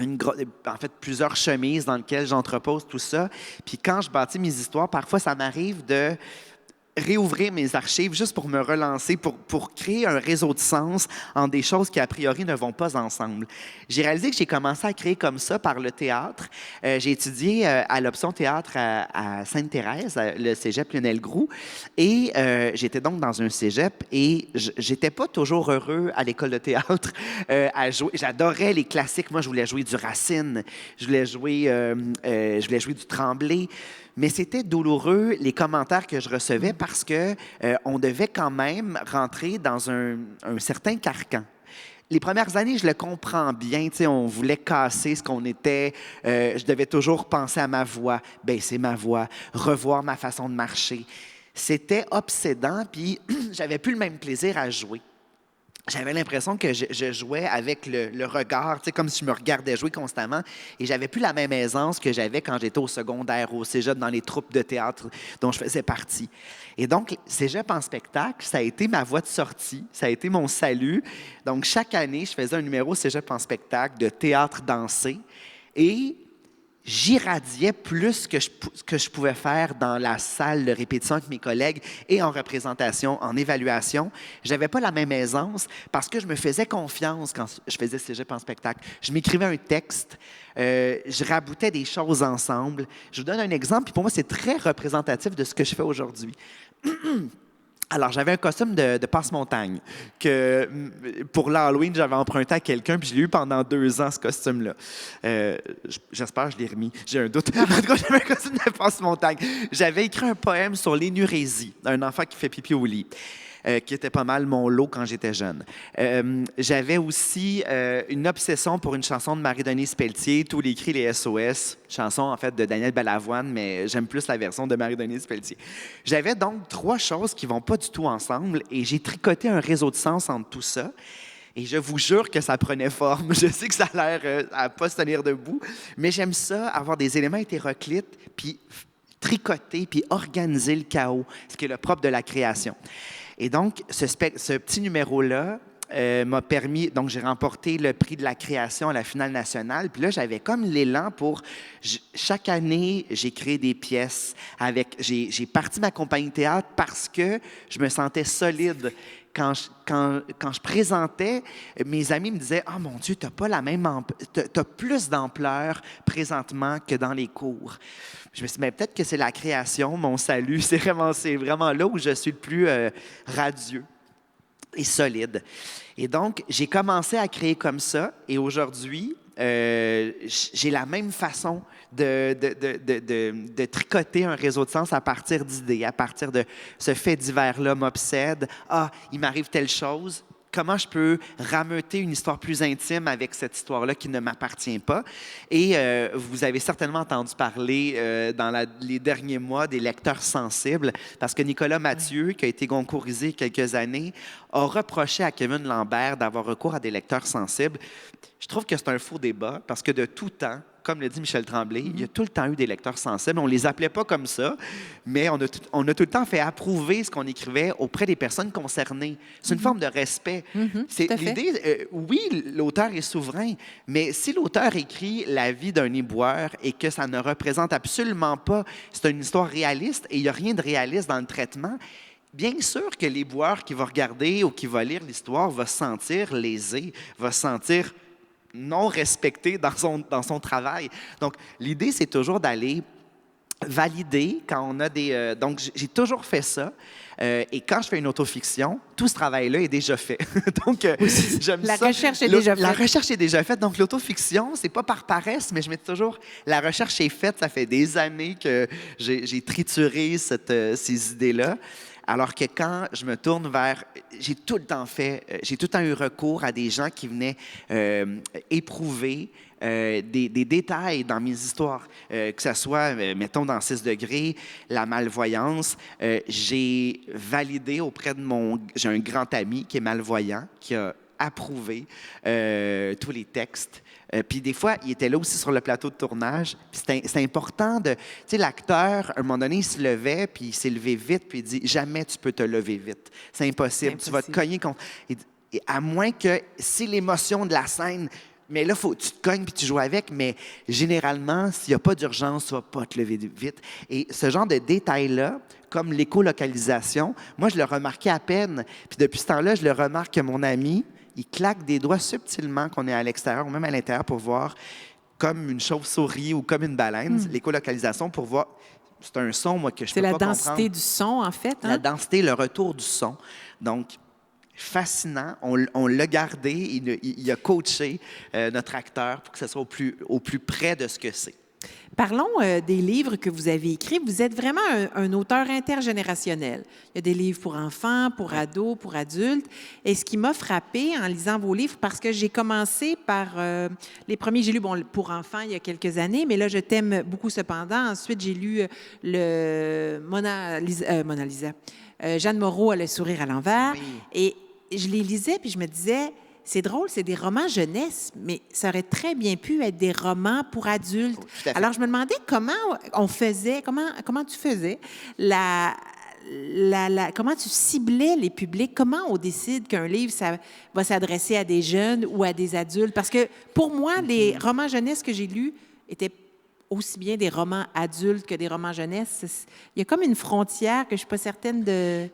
en fait plusieurs chemises dans lesquelles j'entrepose tout ça. Puis quand je bâtis mes histoires, parfois, ça m'arrive de réouvrir mes archives juste pour me relancer, pour créer un réseau de sens en des choses qui, a priori, ne vont pas ensemble. J'ai réalisé que j'ai commencé à créer comme ça par le théâtre. J'ai étudié à l'option théâtre à Sainte-Thérèse, le cégep Lionel Groux, et j'étais donc dans un cégep et j'étais pas toujours heureux à l'école de théâtre à jouer. J'adorais les classiques. Moi, je voulais jouer du Racine, je voulais jouer du Tremblay. Mais c'était douloureux, les commentaires que je recevais, parce que on devait quand même rentrer dans un certain carcan. Les premières années, je le comprends bien. On voulait casser ce qu'on était. Je devais toujours penser à ma voix, baisser ma voix, revoir ma façon de marcher. C'était obsédant, puis j'avais plus le même plaisir à jouer. J'avais l'impression que je jouais avec le regard, comme si je me regardais jouer constamment. Et j'avais plus la même aisance que j'avais quand j'étais au secondaire, au cégep, dans les troupes de théâtre dont je faisais partie. Et donc, cégep en spectacle, ça a été ma voie de sortie, ça a été mon salut. Donc, chaque année, je faisais un numéro cégep en spectacle de théâtre dansé. Et j'irradiais plus que je pouvais faire dans la salle de répétition avec mes collègues et en représentation, en évaluation. Je n'avais pas la même aisance parce que je me faisais confiance quand je faisais cégep en spectacle. Je m'écrivais un texte, je raboutais des choses ensemble. Je vous donne un exemple, puis pour moi, c'est très représentatif de ce que je fais aujourd'hui. Alors, j'avais un costume de passe-montagne que, pour l'Halloween, j'avais emprunté à quelqu'un, puis je l'ai eu pendant 2 ans, ce costume-là. J'espère que je l'ai remis. J'ai un doute. En tout cas, j'avais un costume de passe-montagne. J'avais écrit un poème sur l'énurésie, un enfant qui fait pipi au lit. Qui était pas mal mon lot quand j'étais jeune. J'avais aussi une obsession pour une chanson de Marie-Denise Pelletier, Tous les cris, les SOS, chanson en fait de Daniel Balavoine, mais j'aime plus la version de Marie-Denise Pelletier. J'avais donc 3 choses qui vont pas du tout ensemble et j'ai tricoté un réseau de sens entre tout ça. Et je vous jure que ça prenait forme. Je sais que ça a l'air à pas se tenir debout, mais j'aime ça, avoir des éléments hétéroclites, puis tricoter, puis organiser le chaos, ce qui est le propre de la création. Et donc, ce petit numéro-là m'a permis... Donc, j'ai remporté le prix de la création à la finale nationale. Puis là, j'avais comme l'élan pour... Chaque année, j'ai créé des pièces. J'ai parti ma compagnie théâtre parce que je me sentais solide. Quand je présentais, mes amis me disaient « Ah, mon Dieu, t'as plus d'ampleur présentement que dans les cours. » Je me suis dit, mais peut-être que c'est la création, mon salut. C'est vraiment là où je suis le plus radieux et solide. Et donc, j'ai commencé à créer comme ça. Et aujourd'hui, j'ai la même façon de tricoter un réseau de sens à partir d'idées, à partir de ce fait divers-là m'obsède. Ah, il m'arrive telle chose. Comment je peux rameuter une histoire plus intime avec cette histoire-là qui ne m'appartient pas. Et vous avez certainement entendu parler dans les derniers mois des lecteurs sensibles, parce que Nicolas Mathieu, qui a été concoursé il y a quelques années, a reproché à Kevin Lambert d'avoir recours à des lecteurs sensibles. Je trouve que c'est un faux débat, parce que de tout temps, comme le dit Michel Tremblay, il y a tout le temps eu des lecteurs sensibles. On ne les appelait pas comme ça, mais on a tout le temps fait approuver ce qu'on écrivait auprès des personnes concernées. C'est une forme de respect. C'est l'idée, oui, l'auteur est souverain, mais si l'auteur écrit la vie d'un éboueur et que ça ne représente absolument pas, c'est une histoire réaliste et il n'y a rien de réaliste dans le traitement, bien sûr que l'éboueur qui va regarder ou qui va lire l'histoire va se sentir lésé, va se sentir non respecté dans son travail. Donc, l'idée, c'est toujours d'aller valider quand on a des... donc, j'ai toujours fait ça. Et quand je fais une autofiction, tout ce travail-là est déjà fait. Donc, j'aime La ça. recherche est déjà faite. La recherche est déjà faite. Donc, l'autofiction, c'est pas par paresse, mais je mets toujours... La recherche est faite. Ça fait des années que j'ai trituré ces idées-là. Alors que quand je me tourne vers... J'ai tout le temps eu recours à des gens qui venaient éprouver des détails dans mes histoires, que ce soit, mettons, dans 6 degrés, la malvoyance. J'ai validé auprès de J'ai un grand ami qui est malvoyant, qui a approuvé tous les textes. Puis des fois, il était là aussi sur le plateau de tournage. Puis c'est important de... Tu sais, l'acteur, à un moment donné, il se levait, puis il s'est levé vite, puis il dit « Jamais tu peux te lever vite. C'est impossible. Tu vas te cogner contre... » Et à moins que c'est l'émotion de la scène, mais là, tu te cognes puis tu joues avec, mais généralement, s'il n'y a pas d'urgence, tu ne vas pas te lever vite. Et ce genre de détails-là, comme l'écolocalisation, moi, je le remarquais à peine. Puis depuis ce temps-là, je le remarque que mon ami, il claque des doigts subtilement qu'on est à l'extérieur ou même à l'intérieur pour voir comme une chauve-souris ou comme une baleine, l'écolocalisation pour voir... C'est un son, moi, que je peux pas comprendre. C'est la densité du son, en fait. Hein? La densité, le retour du son. Donc, fascinant. On l'a gardé, il a coaché notre acteur pour que ce soit au plus près de ce que c'est. Parlons des livres que vous avez écrits. Vous êtes vraiment un auteur intergénérationnel. Il y a des livres pour enfants, pour ados, pour adultes. Et ce qui m'a frappée en lisant vos livres, parce que j'ai commencé par les premiers, j'ai lu pour enfants il y a quelques années, mais là, je t'aime beaucoup cependant. Ensuite, j'ai lu le Mona Lisa. Jeanne Moreau a le sourire à l'envers. Oui. Et je les lisais, puis je me disais... C'est drôle, c'est des romans jeunesse, mais ça aurait très bien pu être des romans pour adultes. Alors, je me demandais comment on faisait, comment tu faisais, comment tu ciblais les publics, comment on décide qu'un livre ça va s'adresser à des jeunes ou à des adultes. Parce que pour moi, les romans jeunesse que j'ai lus étaient aussi bien des romans adultes que des romans jeunesse. Il y a comme une frontière que je ne suis pas certaine de...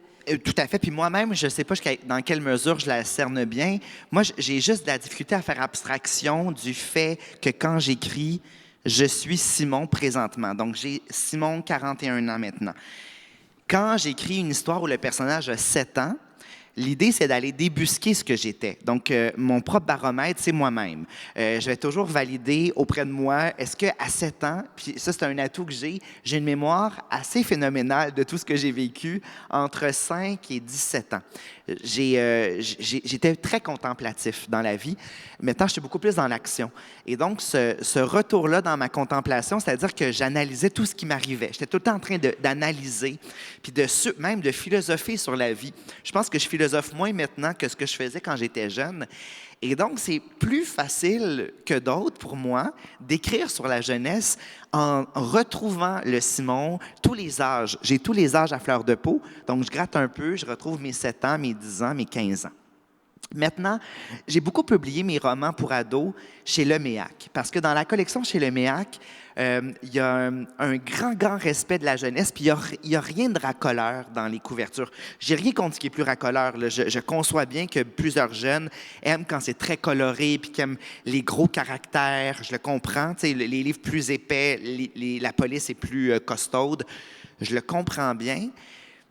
Tout à fait. Puis moi-même, je ne sais pas dans quelle mesure je la cerne bien. Moi, j'ai juste de la difficulté à faire abstraction du fait que quand j'écris, je suis Simon présentement. Donc, j'ai Simon, 41 ans maintenant. Quand j'écris une histoire où le personnage a 7 ans, l'idée, c'est d'aller débusquer ce que j'étais. Donc, mon propre baromètre, c'est moi-même. Je vais toujours valider auprès de moi, est-ce qu'à 7 ans, puis ça, c'est un atout que j'ai une mémoire assez phénoménale de tout ce que j'ai vécu entre 5 et 17 ans. J'étais très contemplatif dans la vie. Maintenant, je suis beaucoup plus dans l'action. Et donc, ce retour-là dans ma contemplation, c'est-à-dire que j'analysais tout ce qui m'arrivait. J'étais tout le temps en train d'analyser, puis même de philosopher sur la vie. Je pense que je philosophe moins maintenant que ce que je faisais quand j'étais jeune. Et donc, c'est plus facile que d'autres pour moi d'écrire sur la jeunesse en retrouvant le Simon, tous les âges. J'ai tous les âges à fleur de peau, donc je gratte un peu, je retrouve mes 7 ans, mes 10 ans, mes 15 ans. Maintenant, j'ai beaucoup publié mes romans pour ados chez Leméac, parce que dans la collection chez Leméac, il y a un grand respect de la jeunesse, puis il n'y a rien de racoleur dans les couvertures. J'ai rien contre ce qui est plus racoleur. Là. Je conçois bien que plusieurs jeunes aiment quand c'est très coloré, puis qu'ils aiment les gros caractères. Je le comprends. Les livres plus épais, la police est plus costaude. Je le comprends bien.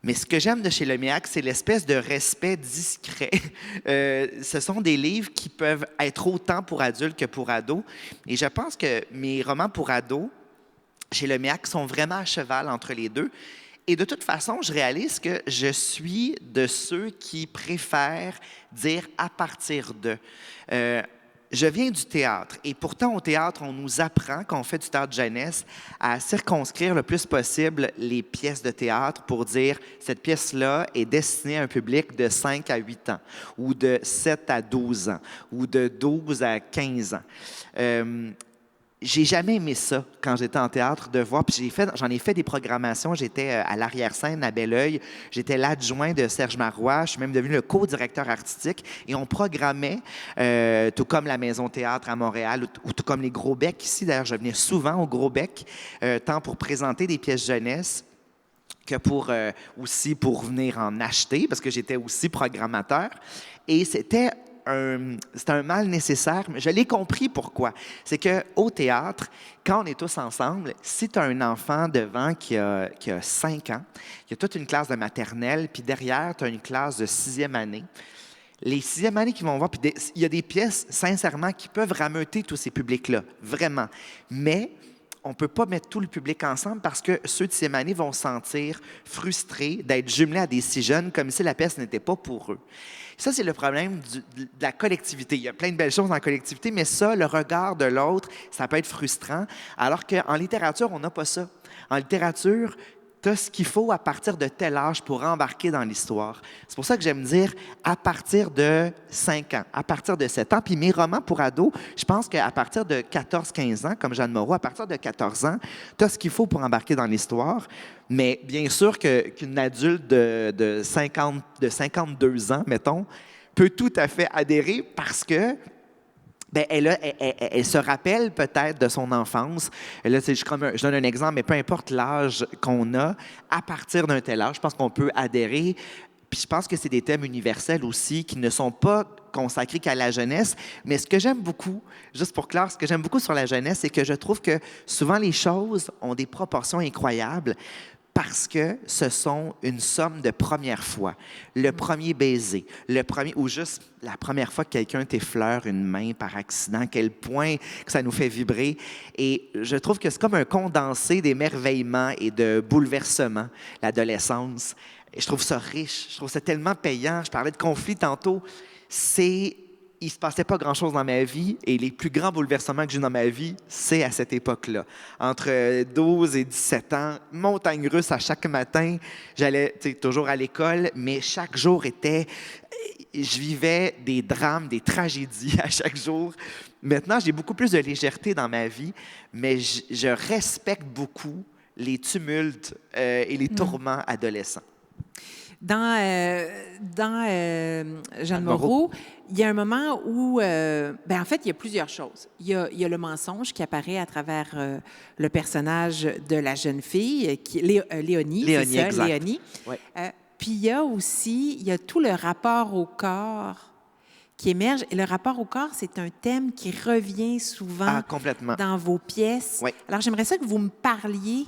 Mais ce que j'aime de chez Leméac, c'est l'espèce de respect discret. Ce sont des livres qui peuvent être autant pour adultes que pour ados. Et je pense que mes romans pour ados, chez Leméac, sont vraiment à cheval entre les deux. Et de toute façon, je réalise que je suis de ceux qui préfèrent dire « à partir de ». Je viens du théâtre et pourtant au théâtre, on nous apprend, quand on fait du théâtre jeunesse, à circonscrire le plus possible les pièces de théâtre pour dire cette pièce-là est destinée à un public de 5 à 8 ans ou de 7 à 12 ans ou de 12 à 15 ans. J'ai jamais aimé ça quand j'étais en théâtre, de voir. Puis j'en ai fait des programmations. J'étais à l'arrière-scène à Belleuil. J'étais l'adjoint de Serge Marois. Je suis même devenu le co-directeur artistique. Et on programmait, tout comme la Maison Théâtre à Montréal ou tout comme les Gros Becs ici. D'ailleurs, je venais souvent au Gros Bec, tant pour présenter des pièces jeunesse que aussi pour venir en acheter, parce que j'étais aussi programmateur. Et c'était c'est un mal nécessaire, mais je l'ai compris pourquoi. C'est qu'au théâtre, quand on est tous ensemble, si tu as un enfant devant qui a 5 ans, il y a toute une classe de maternelle, puis derrière, tu as une classe de 6e année. Les 6e années qui vont voir, puis il y a des pièces, sincèrement, qui peuvent rameuter tous ces publics-là, vraiment. Mais on ne peut pas mettre tout le public ensemble parce que ceux de 6e année vont se sentir frustrés d'être jumelés à des si jeunes comme si la pièce n'était pas pour eux. Ça, c'est le problème de la collectivité. Il y a plein de belles choses dans la collectivité, mais ça, le regard de l'autre, ça peut être frustrant. Alors qu'en littérature, on n'a pas ça. En littérature, tu as ce qu'il faut à partir de tel âge pour embarquer dans l'histoire. C'est pour ça que j'aime dire à partir de 5 ans, à partir de 7 ans. Puis mes romans pour ados, je pense qu'à partir de 14-15 ans, comme Jeanne Moreau, à partir de 14 ans, tu as ce qu'il faut pour embarquer dans l'histoire. Mais bien sûr qu'une adulte de 52 ans, mettons, peut tout à fait adhérer parce que bien, elle se rappelle peut-être de son enfance. Là, je donne un exemple, mais peu importe l'âge qu'on a, à partir d'un tel âge, je pense qu'on peut adhérer. Puis je pense que c'est des thèmes universels aussi qui ne sont pas consacrés qu'à la jeunesse. Mais ce que j'aime beaucoup, juste pour clore, ce que j'aime beaucoup sur la jeunesse, c'est que je trouve que souvent les choses ont des proportions incroyables parce que ce sont une somme de premières fois. Le premier baiser, ou juste la première fois que quelqu'un t'effleure une main par accident, à quel point que ça nous fait vibrer. Et je trouve que c'est comme un condensé d'émerveillement et de bouleversement, l'adolescence. Et je trouve ça riche, je trouve ça tellement payant. Je parlais de conflit tantôt. Il ne se passait pas grand-chose dans ma vie et les plus grands bouleversements que j'ai eu dans ma vie, c'est à cette époque-là. Entre 12 et 17 ans, montagne russe à chaque matin. J'allais toujours à l'école, mais chaque jour je vivais des drames, des tragédies à chaque jour. Maintenant, j'ai beaucoup plus de légèreté dans ma vie, mais je respecte beaucoup les tumultes et les tourments adolescents. Dans Jeanne Moreau, il y a un moment où, en fait, il y a plusieurs choses. Il y a le mensonge qui apparaît à travers le personnage de la jeune fille, Léonie, c'est ça, exact. Léonie. Ouais. Puis il y a tout le rapport au corps qui émerge. Et le rapport au corps, c'est un thème qui revient souvent dans vos pièces. Ouais. Alors, j'aimerais ça que vous me parliez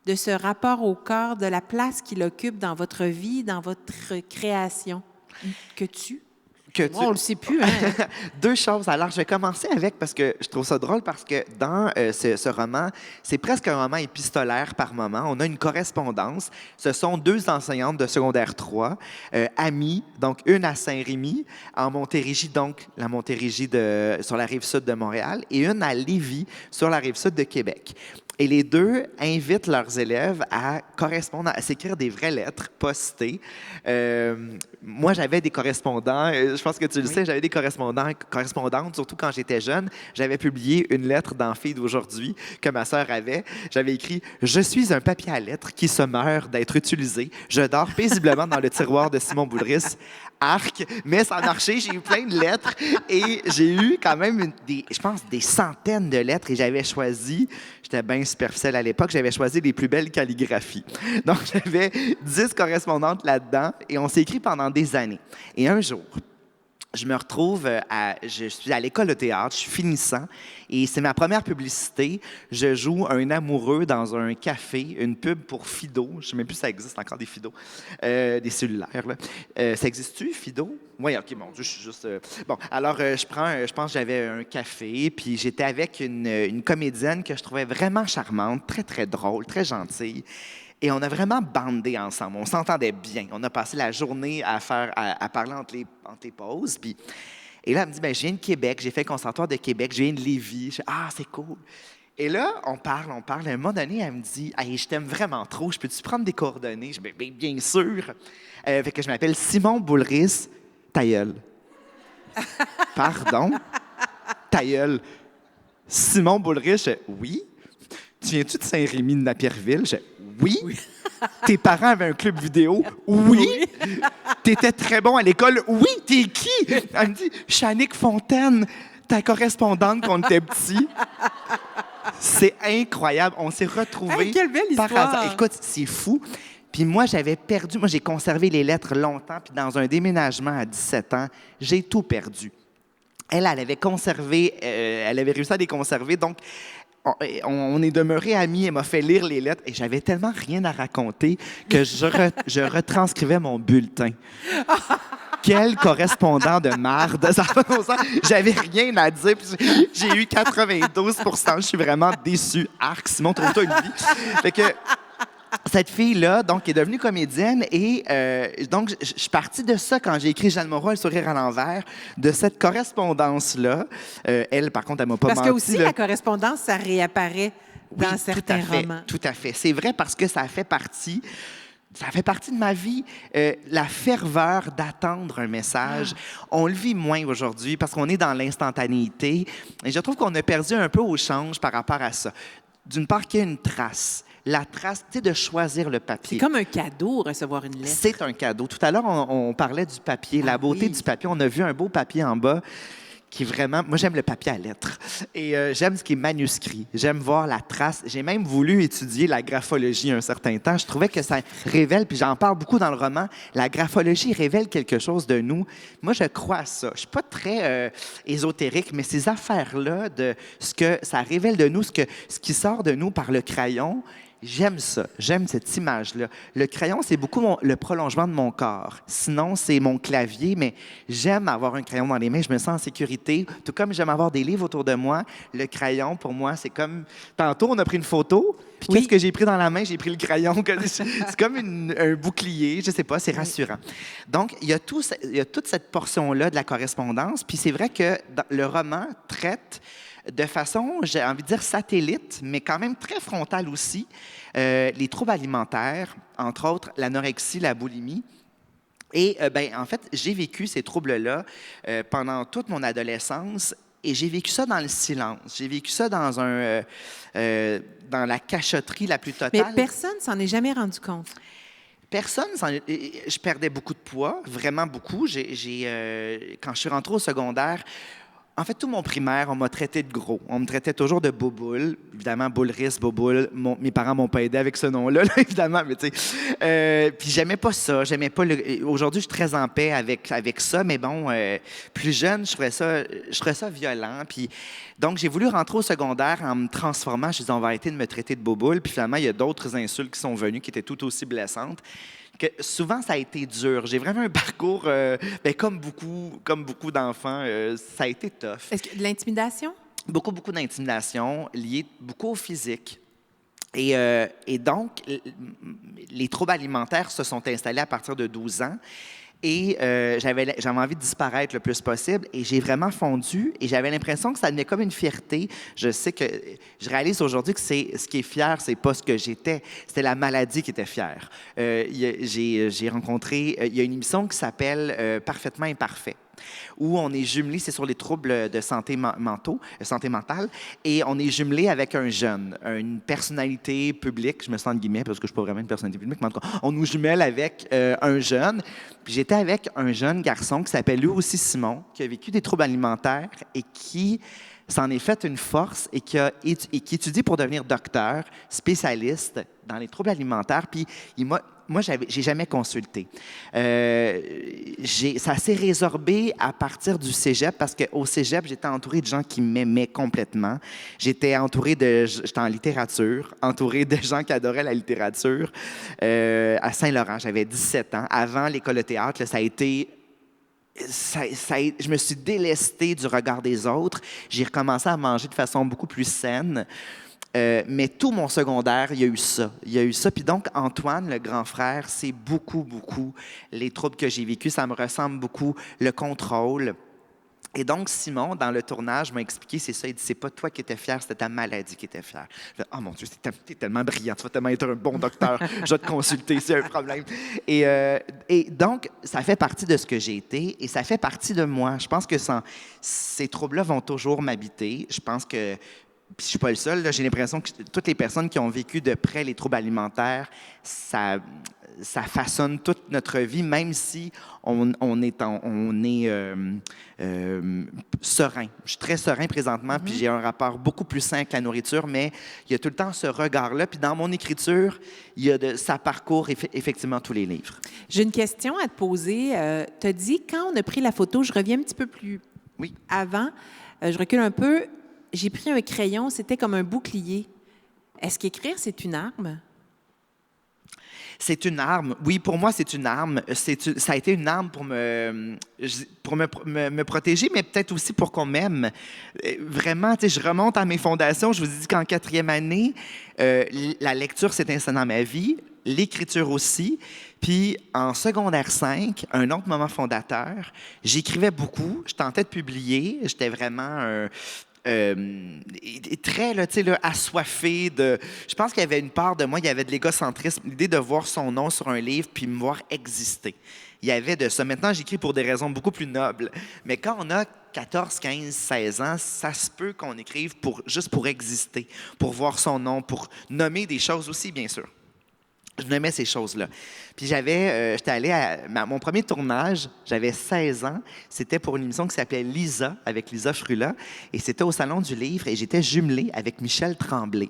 de ce rapport au corps, de la place qu'il occupe dans votre vie, dans votre création. Moi, on ne le sait plus. Hein? 2 choses. Alors, je vais commencer avec, parce que je trouve ça drôle, parce que dans ce roman, c'est presque un roman épistolaire par moment. On a une correspondance. Ce sont 2 enseignantes de secondaire 3, amies, donc une à Saint-Rémy, en Montérégie, donc la Montérégie sur la rive sud de Montréal, et une à Lévis, sur la rive sud de Québec. Et les 2 invitent leurs élèves à correspondre, à s'écrire des vraies lettres postées. Moi, j'avais des correspondants, je pense que tu le sais, j'avais des correspondantes, surtout quand j'étais jeune. J'avais publié une lettre dans Filles d'aujourd'hui que ma sœur avait. J'avais écrit « Je suis un papier à lettres qui se meurt d'être utilisé. Je dors paisiblement dans le tiroir de Simon Boulris. Arc, mais ça a marché, j'ai eu plein de lettres et j'ai eu quand même je pense des centaines de lettres et j'avais choisi, j'étais bien superficielle à l'époque, j'avais choisi les plus belles calligraphies. Donc j'avais 10 correspondantes là-dedans et on s'est écrit pendant des années. Et un jour, je me retrouve, je suis à l'école de théâtre, je suis finissant, et c'est ma première publicité. Je joue un amoureux dans un café, une pub pour Fido. Je ne sais même plus si ça existe encore, des Fido, des cellulaires. Là. Ça existe-tu, Fido? Oui, OK, mon Dieu, je suis juste... Bon, alors, je pense que j'avais un café, puis j'étais avec une comédienne que je trouvais vraiment charmante, très, très drôle, très gentille. Et on a vraiment bandé ensemble. On s'entendait bien. On a passé la journée à parler entre les pauses. Et là, elle me dit, je viens de Québec. J'ai fait le conservatoire de Québec. Je viens de Lévis. C'est cool. Et là, on parle. À un moment donné, elle me dit, hey, je t'aime vraiment trop. Je peux-tu prendre des coordonnées? Je dis, bien sûr. Fait que je m'appelle Simon Boulris. Ta gueule. Pardon? Ta gueule. Simon Boulris, oui. Tu viens-tu de Saint-Rémy de Napierville? Oui. Tes parents avaient un club vidéo? Oui. T'étais très bon à l'école? Oui. T'es qui? Elle me dit, Chanique Fontaine, ta correspondante quand on était petit. C'est incroyable. On s'est retrouvés quelle belle histoire. par hasard. Écoute, c'est fou. Puis moi, j'avais perdu. Moi, j'ai conservé les lettres longtemps. Puis dans un déménagement à 17 ans, j'ai tout perdu. Elle avait conservé, elle avait réussi à les conserver. Donc, on est demeurés amis. Elle m'a fait lire les lettres et j'avais tellement rien à raconter que je retranscrivais mon bulletin. Quel correspondant de marde! J'avais rien à dire. Puis j'ai eu 92 %. Je suis vraiment déçu. Arc, Simon, trouve-toi une vie. Fait que cette fille-là, donc, est devenue comédienne et donc, je suis partie de ça quand j'ai écrit Jeanne Moreau, Le sourire à l'envers, de cette correspondance-là. Elle, par contre, elle m'a pas menti. Parce que aussi, la correspondance, ça réapparaît dans certains romans. Tout à fait. C'est vrai parce que ça fait partie de ma vie, la ferveur d'attendre un message. On le vit moins aujourd'hui parce qu'on est dans l'instantanéité. Et je trouve qu'on a perdu un peu au change par rapport à ça. D'une part, qu'il y a une trace. La trace, tu sais, de choisir le papier. C'est comme un cadeau, recevoir une lettre. C'est un cadeau. Tout à l'heure, on parlait du papier, la beauté du papier. On a vu un beau papier en bas qui vraiment... Moi, j'aime le papier à lettres. Et j'aime ce qui est manuscrit. J'aime voir la trace. J'ai même voulu étudier la graphologie un certain temps. Je trouvais que ça révèle, puis j'en parle beaucoup dans le roman, la graphologie révèle quelque chose de nous. Moi, je crois à ça. Je suis pas très ésotérique, mais ces affaires-là, de ce que ça révèle de nous, ce qui sort de nous par le crayon, j'aime ça. J'aime cette image-là. Le crayon, c'est beaucoup le prolongement de mon corps. Sinon, c'est mon clavier, mais j'aime avoir un crayon dans les mains. Je me sens en sécurité. Tout comme j'aime avoir des livres autour de moi, le crayon, pour moi, c'est comme... Tantôt, on a pris une photo, puis qu'est-ce que j'ai pris dans la main? J'ai pris le crayon. C'est comme un bouclier, je sais pas, c'est rassurant. Donc, il y a toute cette portion-là de la correspondance, puis c'est vrai que le roman traite de façon, j'ai envie de dire satellite, mais quand même très frontale aussi, les troubles alimentaires, entre autres l'anorexie, la boulimie. Et en fait, j'ai vécu ces troubles-là pendant toute mon adolescence et j'ai vécu ça dans le silence. J'ai vécu ça dans dans la cachotterie la plus totale. Mais personne s'en est jamais rendu compte. Je perdais beaucoup de poids, vraiment beaucoup. Quand je suis rentré au secondaire, en fait, tout mon primaire, on m'a traité de gros. On me traitait toujours de boboule. Évidemment, boulerice, boboule. Mes parents m'ont pas aidé avec ce nom-là, là, évidemment. Mais tu sais, puis j'aimais pas ça. J'aimais pas. Aujourd'hui, je suis très en paix avec ça. Mais bon, plus jeune, je trouvais ça violent. Puis donc, j'ai voulu rentrer au secondaire en me transformant. Je me disais, on va arrêter de me traiter de boboule. Puis finalement, il y a d'autres insultes qui sont venues qui étaient tout aussi blessantes. Souvent, ça a été dur. J'ai vraiment un parcours, comme beaucoup d'enfants, ça a été tough. Est-ce que de l'intimidation? Beaucoup d'intimidation, liée beaucoup au physique. Et donc, les troubles alimentaires se sont installés à partir de 12 ans. Et j'avais envie de disparaître le plus possible. Et j'ai vraiment fondu. Et j'avais l'impression que ça devenait comme une fierté. Je réalise aujourd'hui que ce qui est fier, c'est pas ce que j'étais. C'était la maladie qui était fière. J'ai rencontré... Il y a une émission qui s'appelle Parfaitement imparfait, où on est jumelé, c'est sur les troubles de santé mentale, et on est jumelé avec un jeune, une personnalité publique, je me sens de guillemets parce que je ne suis pas vraiment une personnalité publique, mais en tout cas, on nous jumelle avec un jeune. Puis j'étais avec un jeune garçon qui s'appelle lui aussi Simon, qui a vécu des troubles alimentaires et qui s'en est fait une force et qui étudie pour devenir docteur, spécialiste dans les troubles alimentaires. Puis moi, j'ai jamais consulté. Ça s'est résorbé à partir du cégep parce qu'au cégep, j'étais entouré de gens qui m'aimaient complètement. J'étais en littérature, entouré de gens qui adoraient la littérature. À Saint-Laurent, j'avais 17 ans. Avant l'école de théâtre, ça a été... je me suis délestée du regard des autres. J'ai recommencé à manger de façon beaucoup plus saine. Mais tout mon secondaire, il y a eu ça. Il y a eu ça. Puis donc, Antoine, le grand frère, c'est beaucoup les troubles que j'ai vécus. Ça me ressemble beaucoup, le contrôle. Et donc, Simon, dans le tournage, m'a expliqué, c'est ça. Il dit, c'est pas toi qui étais fier, c'était ta maladie qui était fière. Je dis, oh mon Dieu, t'es tellement brillant, tu vas tellement être un bon docteur, je vais te consulter s'il y a un problème. Et donc, ça fait partie de ce que j'ai été et ça fait partie de moi. Je pense que ces troubles-là vont toujours m'habiter. Je pense que je suis pas le seul, là, j'ai l'impression que toutes les personnes qui ont vécu de près les troubles alimentaires, ça façonne toute notre vie, même si on est serein. Je suis très serein présentement, puis j'ai un rapport beaucoup plus sain avec la nourriture, mais il y a tout le temps ce regard-là. Puis dans mon écriture, ça parcourt effectivement tous les livres. J'ai une question à te poser. Tu as dit, quand on a pris la photo, je reviens un petit peu plus avant, je recule un peu, j'ai pris un crayon, c'était comme un bouclier. Est-ce qu'écrire, c'est une arme? C'est une arme. Oui, pour moi, c'est une arme. Ça a été une arme pour me protéger, mais peut-être aussi pour qu'on m'aime. Vraiment, je remonte à mes fondations. Je vous ai dit qu'en 4e année, la lecture s'est installée dans ma vie, l'écriture aussi. Puis en secondaire 5, un autre moment fondateur, j'écrivais beaucoup, je tentais de publier, j'étais vraiment très assoiffé de. Je pense qu'il y avait une part de moi, il y avait de l'égocentrisme, l'idée de voir son nom sur un livre puis me voir exister. Il y avait de ça. Maintenant, j'écris pour des raisons beaucoup plus nobles. Mais quand on a 14, 15, 16 ans, ça se peut qu'on écrive juste pour exister, pour voir son nom, pour nommer des choses aussi, bien sûr. Je nommais ces choses-là. Puis j'étais allé à mon premier tournage, j'avais 16 ans. C'était pour une émission qui s'appelait Lisa, avec Lisa Frula. Et c'était au Salon du Livre. Et j'étais jumelé avec Michel Tremblay,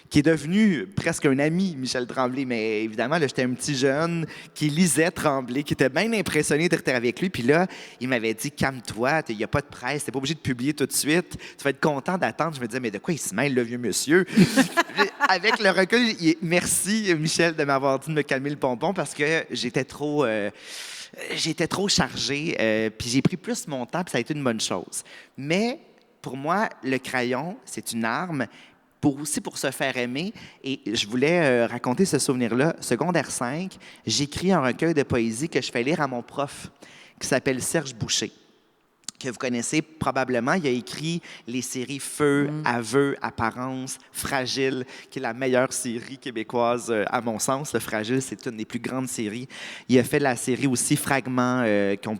qui est devenu presque un ami, Michel Tremblay. Mais évidemment, là, j'étais un petit jeune qui lisait Tremblay, qui était bien impressionné d'être avec lui. Puis là, il m'avait dit, calme-toi, il n'y a pas de presse, tu n'es pas obligé de publier tout de suite. Tu vas être content d'attendre. Je me disais, mais de quoi il se mêle, le vieux monsieur? Avec le recul, merci, Michel, de m'avoir dit de me calmer le pompon parce que j'étais trop chargé. Puis j'ai pris plus mon temps, puis ça a été une bonne chose. Mais pour moi, le crayon, c'est une arme aussi pour se faire aimer. Et je voulais raconter ce souvenir-là. Secondaire 5, j'écris un recueil de poésie que je fais lire à mon prof, qui s'appelle Serge Boucher, que vous connaissez probablement. Il a écrit les séries Feu, Aveu, Apparence, Fragile, qui est la meilleure série québécoise à mon sens. Le Fragile, c'est une des plus grandes séries. Il a fait la série aussi Fragments qu'on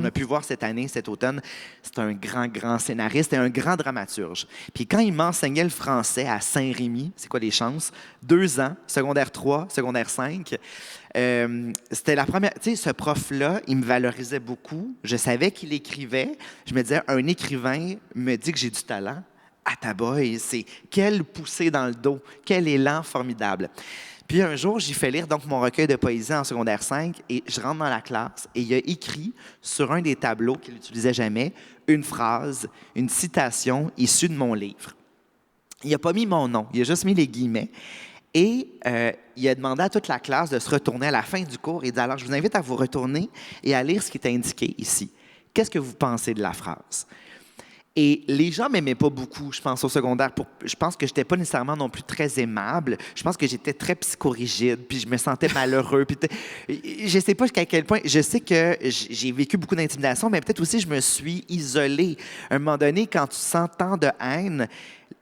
a pu voir cette année, cet automne. C'est un grand scénariste et un grand dramaturge. Puis quand il m'enseignait le français à Saint-Rémy, c'est quoi les chances? 2 ans, secondaire 3, secondaire 5. C'était la première. Tu sais, ce prof-là, il me valorisait beaucoup. Je savais qu'il écrivait. Je me disais, un écrivain me dit que j'ai du talent. Ah, taboy, c'est quelle poussée dans le dos, quel élan formidable. Puis un jour, j'ai fait lire donc mon recueil de poésie en secondaire 5 et je rentre dans la classe et il a écrit sur un des tableaux qu'il n'utilisait jamais une phrase, une citation issue de mon livre. Il n'a pas mis mon nom, il a juste mis les guillemets. Et il a demandé à toute la classe de se retourner à la fin du cours et dit, alors, je vous invite à vous retourner et à lire ce qui est indiqué ici. Qu'est-ce que vous pensez de la phrase? Et les gens ne m'aimaient pas beaucoup, je pense, au secondaire. Je pense que je n'étais pas nécessairement non plus très aimable. Je pense que j'étais très psychorigide, puis je me sentais malheureux. Je ne sais pas jusqu'à quel point. Je sais que j'ai vécu beaucoup d'intimidation, mais peut-être aussi je me suis isolé. À un moment donné, quand tu sens tant de haine,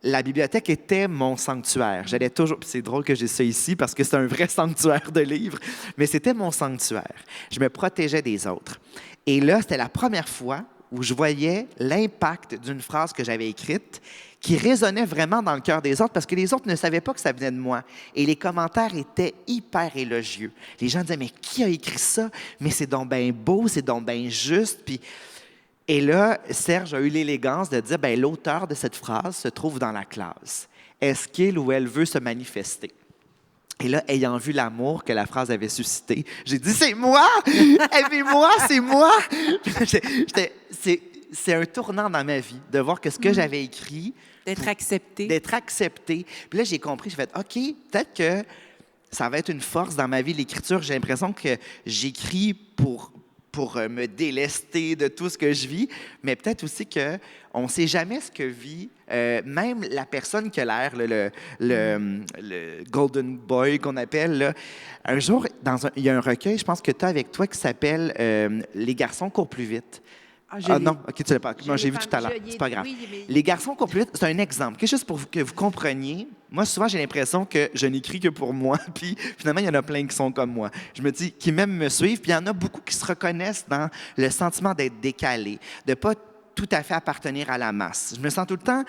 la bibliothèque était mon sanctuaire. J'allais toujours... C'est drôle que j'ai ça ici parce que c'est un vrai sanctuaire de livres, mais c'était mon sanctuaire. Je me protégeais des autres. Et là, c'était la première fois où je voyais l'impact d'une phrase que j'avais écrite qui résonnait vraiment dans le cœur des autres parce que les autres ne savaient pas que ça venait de moi. Et les commentaires étaient hyper élogieux. Les gens disaient, mais qui a écrit ça? Mais c'est donc bien beau, c'est donc bien juste. Puis... Et là, Serge a eu l'élégance de dire, bien, l'auteur de cette phrase se trouve dans la classe. Est-ce qu'il ou elle veut se manifester? Et là, ayant vu l'amour que la phrase avait suscité, j'ai dit, c'est moi! Aimez-moi, c'est moi! C'est un tournant dans ma vie de voir que ce que j'avais écrit... D'être accepté. D'être accepté. Puis là, j'ai compris, j'ai fait, OK, peut-être que ça va être une force dans ma vie, l'écriture. J'ai l'impression que j'écris pour me délester de tout ce que je vis, mais peut-être aussi qu'on ne sait jamais ce que vit même la personne qui a l'air, le Golden Boy qu'on appelle. Là. Un jour, il y a un recueil, je pense que tu as avec toi, qui s'appelle « Les garçons courent plus vite ». Ah non, OK, tu l'as pas. Moi, j'ai vu tout à l'heure. C'est pas grave. Oui, mais... Les garçons courent plus vite, c'est un exemple. Quelque chose pour que vous compreniez. Moi, souvent, j'ai l'impression que je n'écris que pour moi, puis finalement, il y en a plein qui sont comme moi. Je me dis, qui même me suivent, puis il y en a beaucoup qui se reconnaissent dans le sentiment d'être décalé, de pas tout à fait appartenir à la masse. Je me sens tout le temps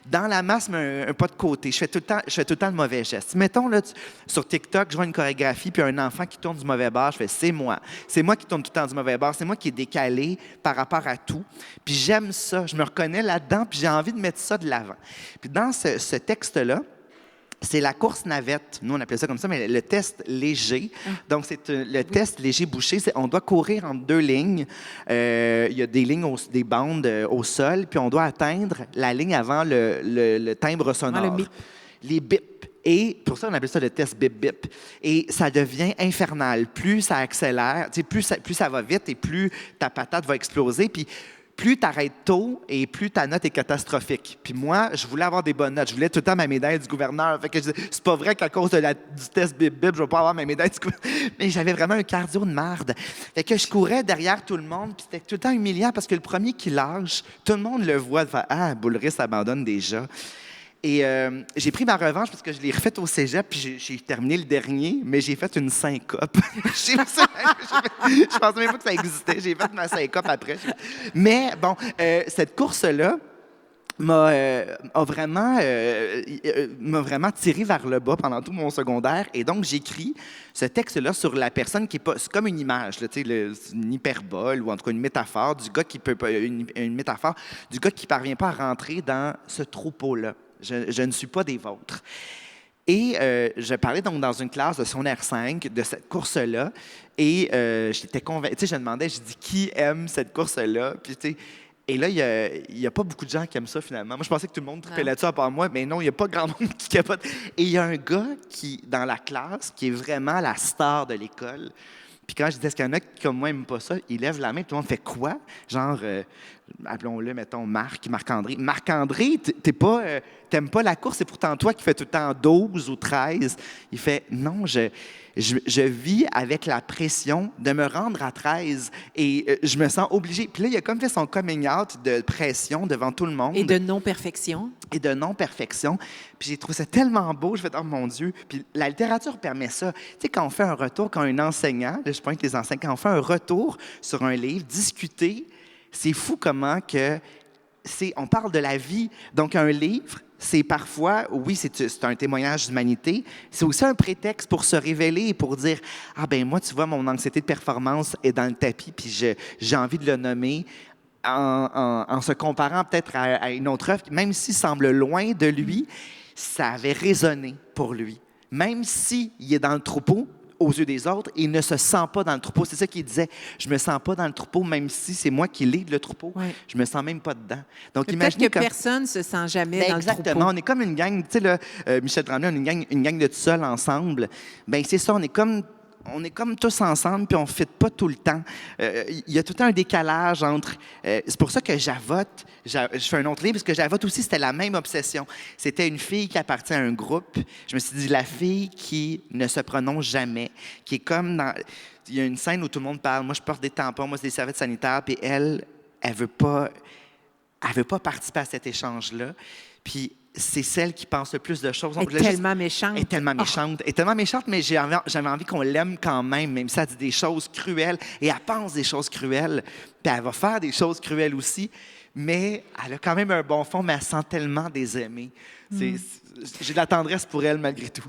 dans la masse, mais un pas de côté. Je fais tout le temps le mauvais geste. Mettons, là, sur TikTok, je vois une chorégraphie, puis un enfant qui tourne du mauvais bord, je fais « c'est moi ». C'est moi qui tourne tout le temps du mauvais bord. C'est moi qui est décalé par rapport à tout. Puis j'aime ça. Je me reconnais là-dedans, puis j'ai envie de mettre ça de l'avant. Puis dans ce texte-là, c'est la course navette. Nous, on appelait ça comme ça, mais le test léger. Donc, c'est le test léger bouché. On doit courir entre 2 lignes. Il y a des lignes, des bandes au sol, puis on doit atteindre la ligne avant le timbre sonore. Les bips. Et pour ça, on appelle ça le test bip-bip. Et ça devient infernal. Plus ça accélère, plus ça va vite et plus ta patate va exploser. Puis plus tu arrêtes tôt et plus ta note est catastrophique. Puis moi, je voulais avoir des bonnes notes. Je voulais tout le temps ma médaille du gouverneur. Fait que je disais, c'est pas vrai qu'à cause du test bip-bip, je vais pas avoir ma médaille du gouverneur. Mais j'avais vraiment un cardio de marde. Fait que je courais derrière tout le monde, puis c'était tout le temps humiliant parce que le premier qui lâche, tout le monde le voit. Fait, ah, Boulris abandonne déjà. Et j'ai pris ma revanche parce que je l'ai refaite au cégep, puis j'ai terminé le dernier, mais j'ai fait une syncope. Je pensais même pas que ça existait. J'ai fait ma syncope après. Mais bon, cette course-là m'a vraiment tiré vers le bas pendant tout mon secondaire. Et donc, j'écris ce texte-là sur la personne qui est pas... C'est comme une image, là, c'est une hyperbole ou en tout cas une métaphore du gars qui peut pas... Une métaphore du gars qui parvient pas à rentrer dans ce troupeau-là. Je ne suis pas des vôtres. Et je parlais donc dans une classe de secondaire 5 de cette course-là. Et j'étais convaincu. Tu sais, je demandais, je dis, qui aime cette course-là? Puis, tu sais, et là, il y a pas beaucoup de gens qui aiment ça, finalement. Moi, je pensais que tout le monde trippait là-dessus à part moi, mais non, il n'y a pas grand monde qui capote. Et il y a un gars dans la classe, qui est vraiment la star de l'école. Puis quand je disais, est-ce qu'il y en a qui, comme moi, n'aiment pas ça, il lève la main, tout le monde fait quoi? Genre, appelons-le, mettons, Marc-André. Marc-André, t'aimes pas la course, c'est pourtant toi qui fais tout le temps 12 ou 13. Il fait, non, je vis avec la pression de me rendre à 13 et je me sens obligé. Puis là, il a comme fait son coming out de pression devant tout le monde. Et de non-perfection. Et de non-perfection. Puis j'ai trouvé ça tellement beau. Je fais, oh mon Dieu. Puis la littérature permet ça. Tu sais, quand on fait un retour, quand un enseignant, là, je pointe les enseignants, quand on fait un retour sur un livre, discuter, c'est fou comment que on parle de la vie. Donc, un livre, c'est parfois, oui, c'est un témoignage d'humanité, c'est aussi un prétexte pour se révéler et pour dire, ah ben moi, tu vois, mon anxiété de performance est dans le tapis, puis j'ai envie de le nommer en se comparant peut-être à une autre œuvre, même s'il semble loin de lui, ça avait résonné pour lui. Même s'il est dans le troupeau, aux yeux des autres, et il ne se sent pas dans le troupeau. C'est ça qu'il disait. Je me sens pas dans le troupeau, même si c'est moi qui lead le troupeau. Ouais. Je me sens même pas dedans. Donc, peut-être que personne ne se sent jamais dans le troupeau. Exactement. On est comme une gang, tu sais, là, Michel Tremblay, on est une gang de tout seuls ensemble. Bien, c'est ça, on est comme tous ensemble, puis on ne fit pas tout le temps. Il y a tout le temps un décalage entre... c'est pour ça que Javotte, je fais un autre livre, parce que Javotte aussi, c'était la même obsession. C'était une fille qui appartient à un groupe. Je me suis dit, la fille qui ne se prononce jamais, qui est comme dans... Il y a une scène où tout le monde parle. Moi, je porte des tampons, moi, c'est des serviettes sanitaires, puis elle veut pas participer à cet échange-là. Puis c'est celle qui pense le plus de choses. Elle est tellement méchante. Elle est tellement méchante. Elle est tellement méchante, mais j'avais envie qu'on l'aime quand même si elle dit des choses cruelles. Et elle pense des choses cruelles. Puis elle va faire des choses cruelles aussi. Mais elle a quand même un bon fond, mais elle sent tellement désaimée. J'ai de la tendresse pour elle, malgré tout.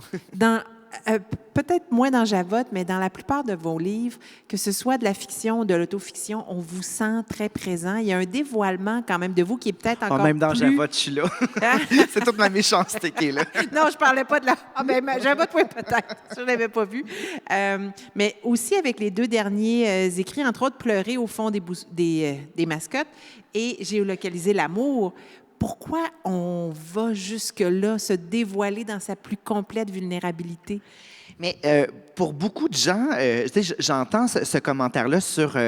Peut-être moins dans Javotte, mais dans la plupart de vos livres, que ce soit de la fiction ou de l'autofiction, on vous sent très présent. Il y a un dévoilement quand même de vous qui est peut-être encore même dans plus... Javotte, je suis là. C'est toute ma méchanceté qui est là. Non, je parlais pas de la... Ah ben, Javotte, oui, peut-être. Je ne l'avais pas vu. Mais aussi avec les 2 derniers écrits, entre autres, Pleurer au fond des mascottes et Géolocaliser l'amour. Pourquoi on va jusque-là, se dévoiler dans sa plus complète vulnérabilité? Mais pour beaucoup de gens, j'entends ce commentaire-là sur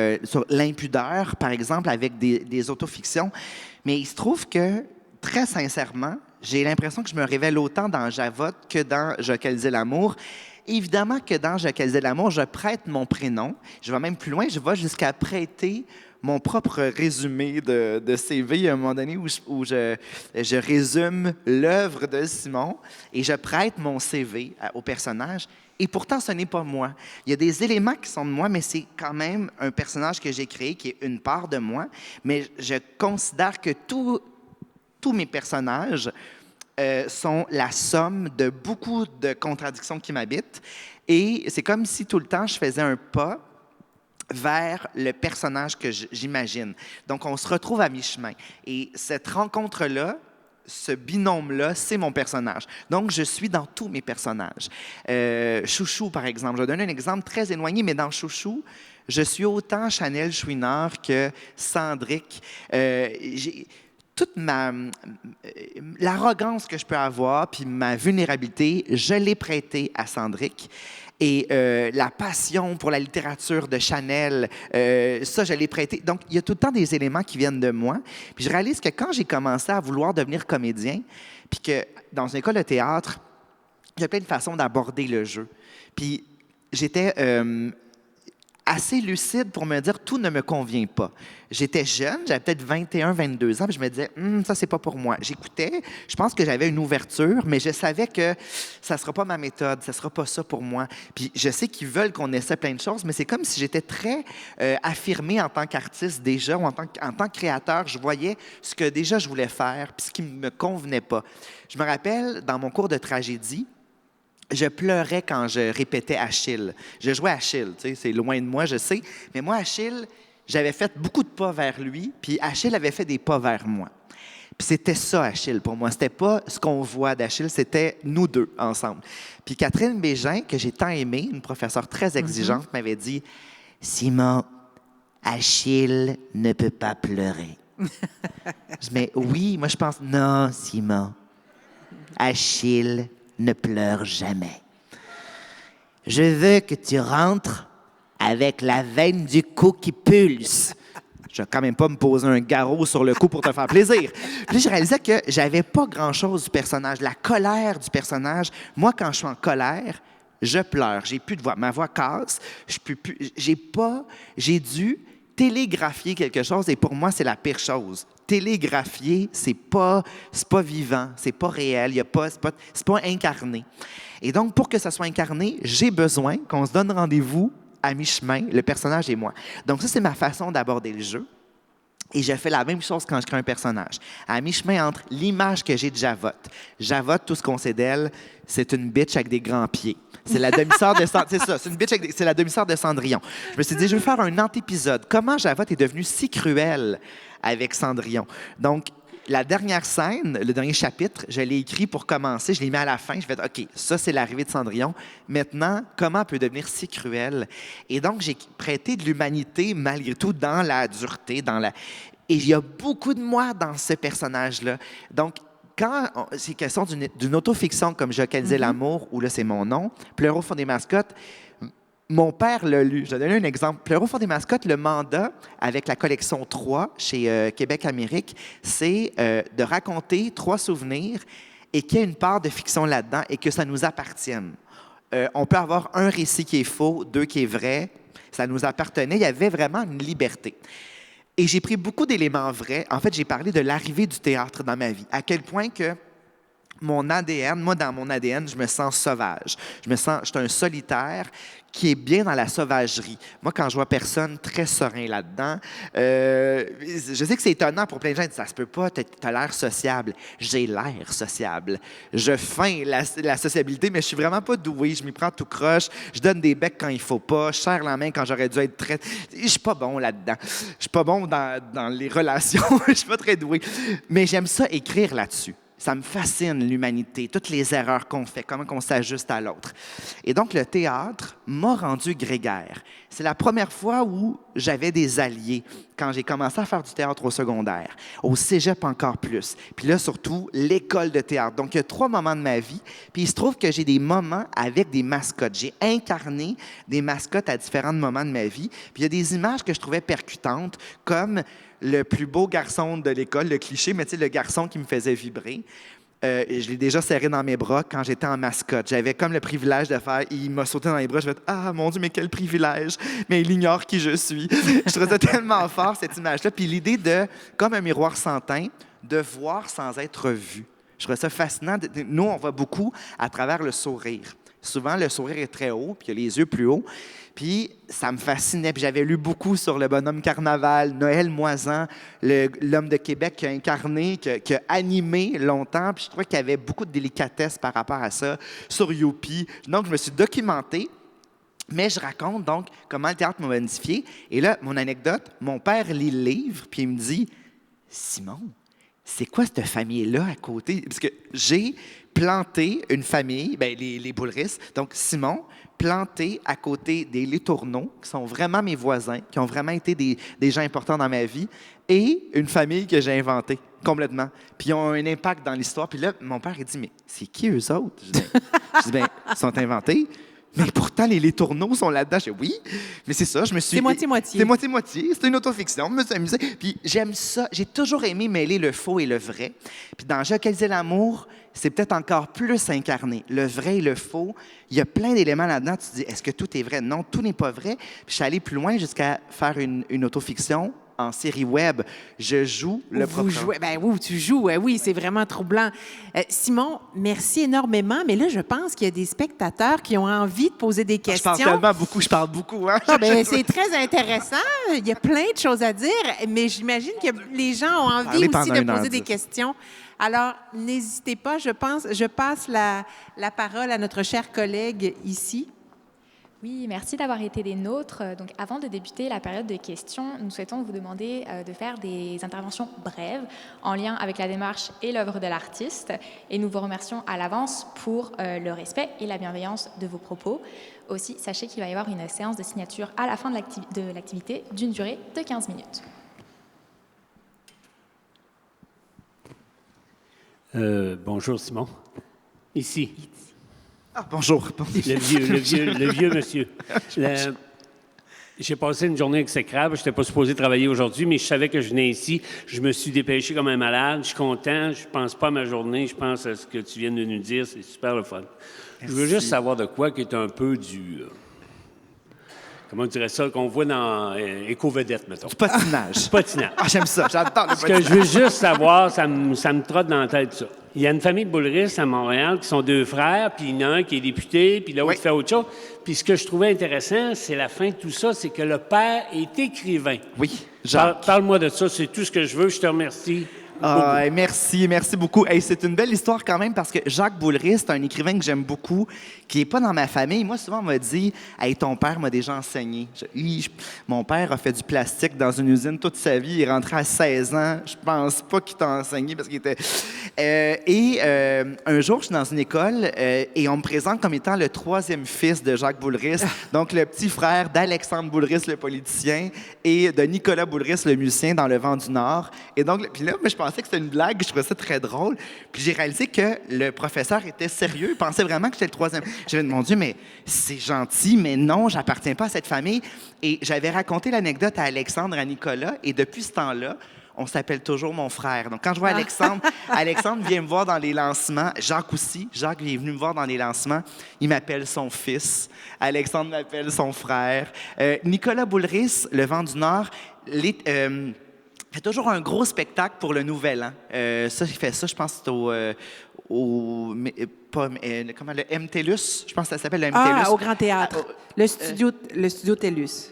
l'impudeur, par exemple, avec des autofictions, mais il se trouve que, très sincèrement, j'ai l'impression que je me révèle autant dans Javotte que dans Géolocaliser l'amour. Évidemment que dans Géolocaliser l'amour, je prête mon prénom. Je vais même plus loin, je vais jusqu'à prêter mon propre résumé de CV à un moment donné où je résume l'œuvre de Simon et je prête mon CV au personnage. Et pourtant, ce n'est pas moi. Il y a des éléments qui sont de moi, mais c'est quand même un personnage que j'ai créé qui est une part de moi. Mais je considère que tous mes personnages sont la somme de beaucoup de contradictions qui m'habitent. Et c'est comme si tout le temps, je faisais un pas vers le personnage que j'imagine. Donc, on se retrouve à mi-chemin. Et cette rencontre-là, ce binôme-là, c'est mon personnage. Donc, je suis dans tous mes personnages. Chouchou, par exemple. Je vais donner un exemple très éloigné, mais dans Chouchou, je suis autant Chanel Chouinard que Cendric. Toute l'arrogance que je peux avoir, puis ma vulnérabilité, je l'ai prêtée à Cendric. Et la passion pour la littérature de Chanel, ça, je l'ai prêté. Donc, il y a tout le temps des éléments qui viennent de moi. Puis je réalise que quand j'ai commencé à vouloir devenir comédien, puis que dans une école de théâtre, il y a plein de façons d'aborder le jeu. Puis j'étais assez lucide pour me dire tout ne me convient pas. J'étais jeune, j'avais peut-être 21, 22 ans, puis je me disais ça c'est pas pour moi. J'écoutais, je pense que j'avais une ouverture, mais je savais que ça sera pas ma méthode, ça sera pas ça pour moi. Puis je sais qu'ils veulent qu'on essaie plein de choses, mais c'est comme si j'étais très affirmée en tant qu'artiste déjà, ou en tant que créateur, je voyais ce que déjà je voulais faire, puis ce qui me convenait pas. Je me rappelle dans mon cours de tragédie, je pleurais quand je répétais Achille. Je jouais Achille, tu sais, c'est loin de moi, je sais. Mais moi, Achille, j'avais fait beaucoup de pas vers lui, puis Achille avait fait des pas vers moi. Puis c'était ça, Achille, pour moi. C'était pas ce qu'on voit d'Achille, c'était nous deux ensemble. Puis Catherine Bégin, que j'ai tant aimée, une professeure très exigeante, m'avait dit « Simon, Achille ne peut pas pleurer. » Mais oui, moi je pense « Non, Simon, Achille ne pleure jamais. Je veux que tu rentres avec la veine du cou qui pulse. » Je ne vais quand même pas me poser un garrot sur le cou pour te faire plaisir. Puis je réalisais que j'avais pas grand-chose du personnage. La colère du personnage, moi, quand je suis en colère, je pleure. J'ai plus de voix. Ma voix casse. J'ai dû télégraphier quelque chose et pour moi, c'est la pire chose. Télégraphier, c'est pas vivant, c'est pas réel, c'est pas incarné. Et donc, pour que ça soit incarné, j'ai besoin qu'on se donne rendez-vous à mi-chemin, le personnage et moi. Donc ça, c'est ma façon d'aborder le jeu. Et je fais la même chose quand je crée un personnage. À mi-chemin entre l'image que j'ai de Javotte. Javotte, tout ce qu'on sait d'elle, c'est une bitch avec des grands pieds. C'est la demi-sœur de Cendrillon. C'est ça, c'est la demi-sœur de Cendrillon. Je me suis dit, je vais faire un antépisode. Comment Javotte est devenue si cruelle avec Cendrillon? Donc, la dernière scène, le dernier chapitre, je l'ai écrit pour commencer, je l'ai mis à la fin. Je vais dire, OK, ça, c'est l'arrivée de Cendrillon. Maintenant, comment elle peut devenir si cruelle? Et donc, j'ai prêté de l'humanité, malgré tout, dans la dureté, Et il y a beaucoup de moi dans ce personnage-là. Donc, quand c'est question d'une autofiction comme Je qu'elle disait l'amour, où là, c'est mon nom, Pleurer au fond des mascottes, mon père l'a lu. Je vais donner un exemple. Pleurer au fond des mascottes, le mandat avec la collection 3 chez Québec Amérique, c'est de raconter 3 souvenirs et qu'il y ait une part de fiction là-dedans et que ça nous appartienne. On peut avoir un récit qui est faux, 2 qui est vrai. Ça nous appartenait. Il y avait vraiment une liberté. Et j'ai pris beaucoup d'éléments vrais. En fait, j'ai parlé de l'arrivée du théâtre dans ma vie. À quel point que mon ADN, moi, dans mon ADN, je me sens sauvage. Je suis un solitaire qui est bien dans la sauvagerie. Moi, quand je vois personne très serein là-dedans, je sais que c'est étonnant pour plein de gens. Ça se peut pas, t'as l'air sociable. J'ai l'air sociable. Je feins la sociabilité, mais je suis vraiment pas doué. Je m'y prends tout croche. Je donne des becs quand il faut pas. Je serre la main quand j'aurais dû être très... Je suis pas bon là-dedans. Je suis pas bon dans les relations. Je suis pas très doué. Mais j'aime ça écrire là-dessus. Ça me fascine, l'humanité, toutes les erreurs qu'on fait, comment on s'ajuste à l'autre. Et donc, le théâtre m'a rendu grégaire. C'est la première fois où j'avais des alliés, quand j'ai commencé à faire du théâtre au secondaire, au cégep encore plus. Puis là, surtout, l'école de théâtre. Donc, il y a 3 moments de ma vie. Puis il se trouve que j'ai des moments avec des mascottes. J'ai incarné des mascottes à différents moments de ma vie. Puis il y a des images que je trouvais percutantes, comme le plus beau garçon de l'école, le cliché, mais tu sais, le garçon qui me faisait vibrer. Je l'ai déjà serré dans mes bras quand j'étais en mascotte. J'avais comme le privilège de faire... Il m'a sauté dans les bras. Je me suis dit, ah, mon Dieu, mais quel privilège! Mais il ignore qui je suis. Je trouvais ça tellement fort, cette image-là. Puis l'idée de, comme un miroir sans teint, de voir sans être vu. Je trouvais ça fascinant. Nous, on voit beaucoup à travers le sourire. Souvent, le sourire est très haut, puis il y a les yeux plus hauts. Puis ça me fascinait. Puis j'avais lu beaucoup sur le bonhomme Carnaval, Noël Moisan, l'homme de Québec qui a incarné, qui a animé longtemps. Puis je trouvais qu'il y avait beaucoup de délicatesse par rapport à ça sur Youpi. Donc, je me suis documenté. Mais je raconte donc comment le théâtre m'a modifié. Et là, mon anecdote, mon père lit le livre, puis il me dit « Simon, c'est quoi cette famille-là à côté? » Parce que j'ai planté une famille, bien, les Boulris, donc Simon, planté à côté des Letourneau, qui sont vraiment mes voisins, qui ont vraiment été des gens importants dans ma vie, et une famille que j'ai inventée complètement. Puis ils ont un impact dans l'histoire. Puis là, mon père, il dit « Mais c'est qui eux autres? » Je dis « Bien, ils sont inventés. » Mais pourtant, les tourneaux sont là-dedans. Je dis oui, mais c'est ça, je me suis... C'est moitié-moitié. C'est moitié-moitié. C'est une autofiction. Je me suis amusé. Puis j'aime ça. J'ai toujours aimé mêler le faux et le vrai. Puis dans Géocaliser l'amour, c'est peut-être encore plus incarné. Le vrai et le faux. Il y a plein d'éléments là-dedans. Tu te dis, est-ce que tout est vrai? Non, tout n'est pas vrai. Puis je suis allé plus loin jusqu'à faire une autofiction en série web. Je joue le professeur. Ben oui, tu joues. Oui, c'est vraiment troublant. Simon, merci énormément. Mais là, je pense qu'il y a des spectateurs qui ont envie de poser des questions. Je parle tellement beaucoup, je parle beaucoup. Hein? C'est très intéressant. Il y a plein de choses à dire, mais j'imagine que les gens ont envie aussi de poser des questions. Alors, n'hésitez pas. Je passe la parole à notre cher collègue ici. Oui, merci d'avoir été des nôtres. Donc, avant de débuter la période de questions, nous souhaitons vous demander de faire des interventions brèves en lien avec la démarche et l'œuvre de l'artiste. Et nous vous remercions à l'avance pour le respect et la bienveillance de vos propos. Aussi, sachez qu'il va y avoir une séance de signature à la fin de l'activité d'une durée de 15 minutes. Bonjour, Simon. Ici. Ah, bonjour. Le vieux monsieur. J'ai passé une journée exécrable. Je n'étais pas supposé travailler aujourd'hui, mais je savais que je venais ici. Je me suis dépêché comme un malade. Je suis content. Je ne pense pas à ma journée. Je pense à ce que tu viens de nous dire. C'est super le fun. Merci. Je veux juste savoir de quoi qui est un peu du... comment on dirait ça, qu'on voit dans Éco-Vedette, mettons. Du patinage. Patinage. Ah, j'aime ça. J'adore le patinage. Ce que je veux juste savoir, ça me trotte dans la tête, ça. Il y a une famille de Boulris à Montréal qui sont deux frères, puis il y en a un qui est député, puis l'autre fait autre chose. Puis ce que je trouvais intéressant, c'est la fin de tout ça, c'est que le père est écrivain. Oui, Jacques. Parle-moi de ça, c'est tout ce que je veux. Je te remercie. Merci beaucoup. Hey, c'est une belle histoire quand même parce que Jacques Boulris, c'est un écrivain que j'aime beaucoup, qui n'est pas dans ma famille. Moi, souvent, on m'a dit « Hey, ton père m'a déjà enseigné. » Mon père a fait du plastique dans une usine toute sa vie. Il est rentré à 16 ans. Je pense pas qu'il t'a enseigné parce qu'il était... un jour, je suis dans une école et on me présente comme étant le troisième fils de Jacques Boulris, donc le petit frère d'Alexandre Boulris, le politicien, et de Nicolas Boulris, le musicien, dans Le Vent du Nord. Et donc, puis là, je pensais que c'était une blague, je trouvais ça très drôle. Puis j'ai réalisé que le professeur était sérieux, il pensait vraiment que j'étais le troisième. J'avais dit, mon Dieu, mais c'est gentil, mais non, j'appartiens pas à cette famille. Et j'avais raconté l'anecdote à Alexandre, à Nicolas, et depuis ce temps-là, on s'appelle toujours mon frère. Donc, quand je vois Alexandre, Alexandre vient me voir dans les lancements. Jacques aussi. Jacques est venu me voir dans les lancements. Il m'appelle son fils. Alexandre m'appelle son frère. Nicolas Boulris, Le Vent du Nord, fait toujours un gros spectacle pour le Nouvel An. Ça, il fait ça, je pense, c'est le MTELUS. Je pense que ça s'appelle le MTELUS. Au Grand Théâtre. Le studio TELUS.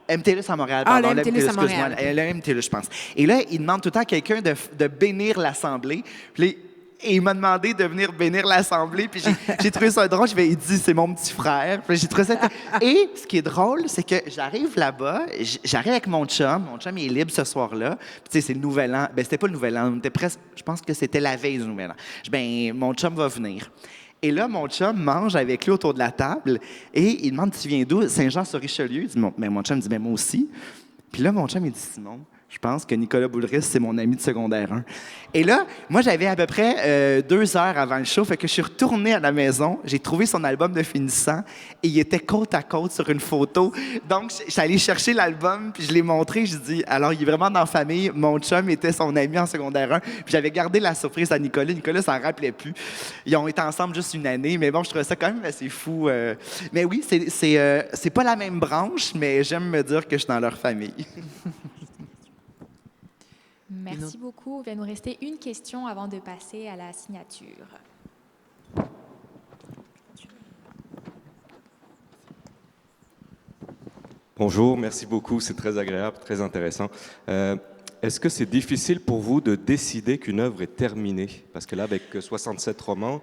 MTELUS à Montréal, pardon. Le MTELUS à Montréal. Le MTELUS, je pense. Et là, il demande tout le temps à quelqu'un de bénir l'Assemblée. Puis et il m'a demandé de venir bénir l'Assemblée. Puis j'ai trouvé ça drôle. Il dit, c'est mon petit frère. Puis j'ai trouvé ça... Et ce qui est drôle, c'est que j'arrive là-bas, j'arrive avec mon chum. Mon chum est libre ce soir-là. Puis tu sais, c'est le Nouvel An. Ben c'était pas le Nouvel An. On était presque... Je pense que c'était la veille du Nouvel An. Ben mon chum va venir. Et là, mon chum mange avec lui autour de la table et il demande, tu viens d'où? Saint-Jean-sur-Richelieu. Il dit, mon chum dit, ben moi aussi. Puis là, mon chum, il dit, Simon, je pense que Nicolas Boulris, c'est mon ami de secondaire 1. Et là, moi, j'avais à peu près 2 heures avant le show, fait que je suis retourné à la maison, j'ai trouvé son album de finissant et il était côte à côte sur une photo. Donc, je suis allé chercher l'album, puis je l'ai montré, je dis, alors, il est vraiment dans la famille, mon chum était son ami en secondaire 1, puis j'avais gardé la surprise à Nicolas. Nicolas s'en rappelait plus. Ils ont été ensemble juste une année, mais bon, je trouvais ça quand même assez fou. Mais oui, c'est pas la même branche, mais j'aime me dire que je suis dans leur famille. Merci beaucoup. Il va nous rester une question avant de passer à la signature. Bonjour, merci beaucoup, c'est très agréable, très intéressant. Est-ce que c'est difficile pour vous de décider qu'une œuvre est terminée? Parce que là, avec 67 romans,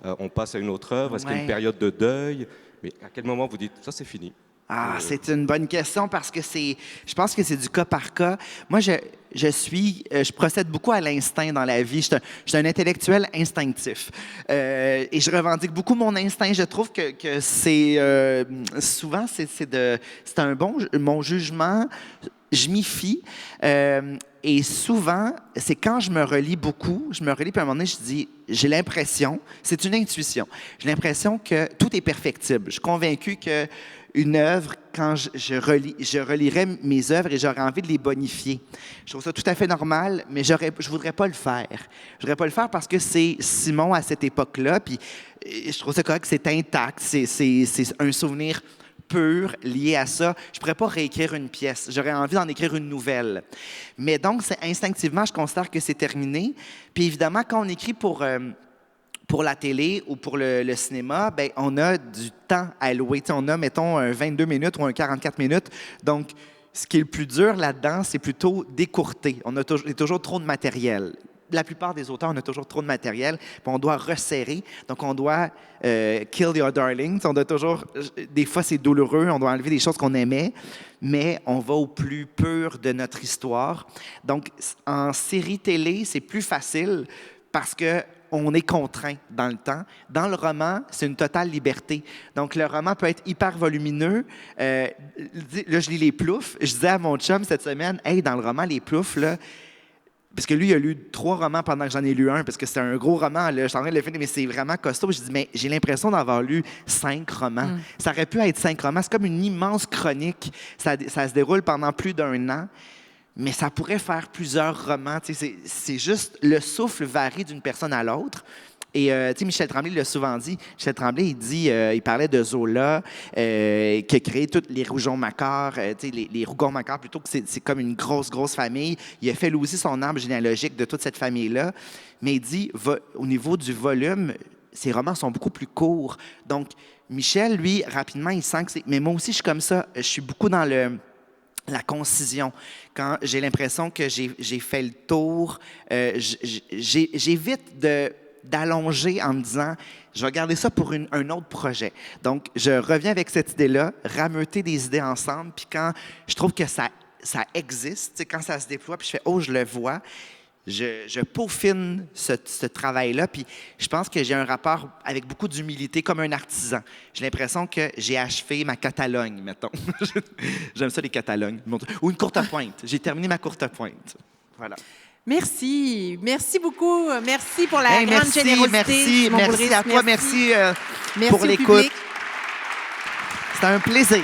on passe à une autre œuvre. Est-ce qu'il y a une période de deuil? Mais à quel moment vous dites, ça c'est fini? Ah, c'est une bonne question parce que je pense que c'est du cas par cas. Moi, je procède beaucoup à l'instinct dans la vie. Je suis un intellectuel instinctif. Et je revendique beaucoup mon instinct. Je trouve que c'est, souvent, c'est mon jugement, je m'y fie. Et souvent, c'est quand je me relis beaucoup, puis à un moment donné, je dis, j'ai l'impression, c'est une intuition, j'ai l'impression que tout est perfectible. Je suis convaincu que une œuvre, quand je relirais mes œuvres et j'aurais envie de les bonifier. Je trouve ça tout à fait normal, mais je voudrais pas le faire. Je voudrais pas le faire parce que c'est Simon à cette époque-là, puis je trouve ça correct, c'est intact, c'est un souvenir pur lié à ça. Je pourrais pas réécrire une pièce. J'aurais envie d'en écrire une nouvelle. Mais donc, instinctivement, je considère que c'est terminé. Puis évidemment, quand on écrit pour la télé ou pour le cinéma, ben on a du temps à louer. T'sais, on a, mettons, un 22 minutes ou un 44 minutes. Donc, ce qui est le plus dur là-dedans, c'est plutôt d'écourter. On a toujours trop de matériel. La plupart des auteurs, on a toujours trop de matériel, puis on doit resserrer. Donc, on doit kill your darlings. On doit toujours... Des fois, c'est douloureux. On doit enlever des choses qu'on aimait, mais on va au plus pur de notre histoire. Donc, en série télé, c'est plus facile parce que on est contraint dans le temps. Dans le roman, c'est une totale liberté. Donc, le roman peut être hyper volumineux. Là, je lis Les Ploufs. Je disais à mon chum cette semaine, « Hey, dans le roman Les Ploufs, là, parce que lui, il a lu 3 romans pendant que j'en ai lu un, parce que c'est un gros roman, là, je suis en train de le finir, mais c'est vraiment costaud. Je dis, mais j'ai l'impression d'avoir lu 5 romans. Ça aurait pu être 5 romans. C'est comme une immense chronique. Ça se déroule pendant plus d'1 an. Mais ça pourrait faire plusieurs romans. C'est juste, le souffle varie d'une personne à l'autre. Et Michel Tremblay l'a souvent dit. Michel Tremblay, il parlait de Zola, qui a créé tous les Rougon-Macquart, les Rougon-Macquart, plutôt que c'est comme une grosse, grosse famille. Il a fait lui aussi son arbre généalogique de toute cette famille-là. Mais il dit, au niveau du volume, ses romans sont beaucoup plus courts. Donc, Michel, lui, rapidement, il sent que c'est... Mais moi aussi, je suis comme ça. Je suis beaucoup dans la concision. Quand j'ai l'impression que j'ai fait le tour, j'évite d'allonger en me disant je vais garder ça pour un autre projet. Donc, je reviens avec cette idée-là, rameuter des idées ensemble, puis quand je trouve que ça existe, quand ça se déploie, puis je fais « Oh, je le vois », je peaufine ce travail-là, puis je pense que j'ai un rapport avec beaucoup d'humilité, comme un artisan. J'ai l'impression que j'ai achevé ma Catalogne, mettons. J'aime ça, les Catalognes. Ou une courte pointe. J'ai terminé ma courte pointe. Voilà. Merci. Merci beaucoup. Merci pour la grande générosité. Merci à toi. Merci pour l'écoute. C'était un plaisir.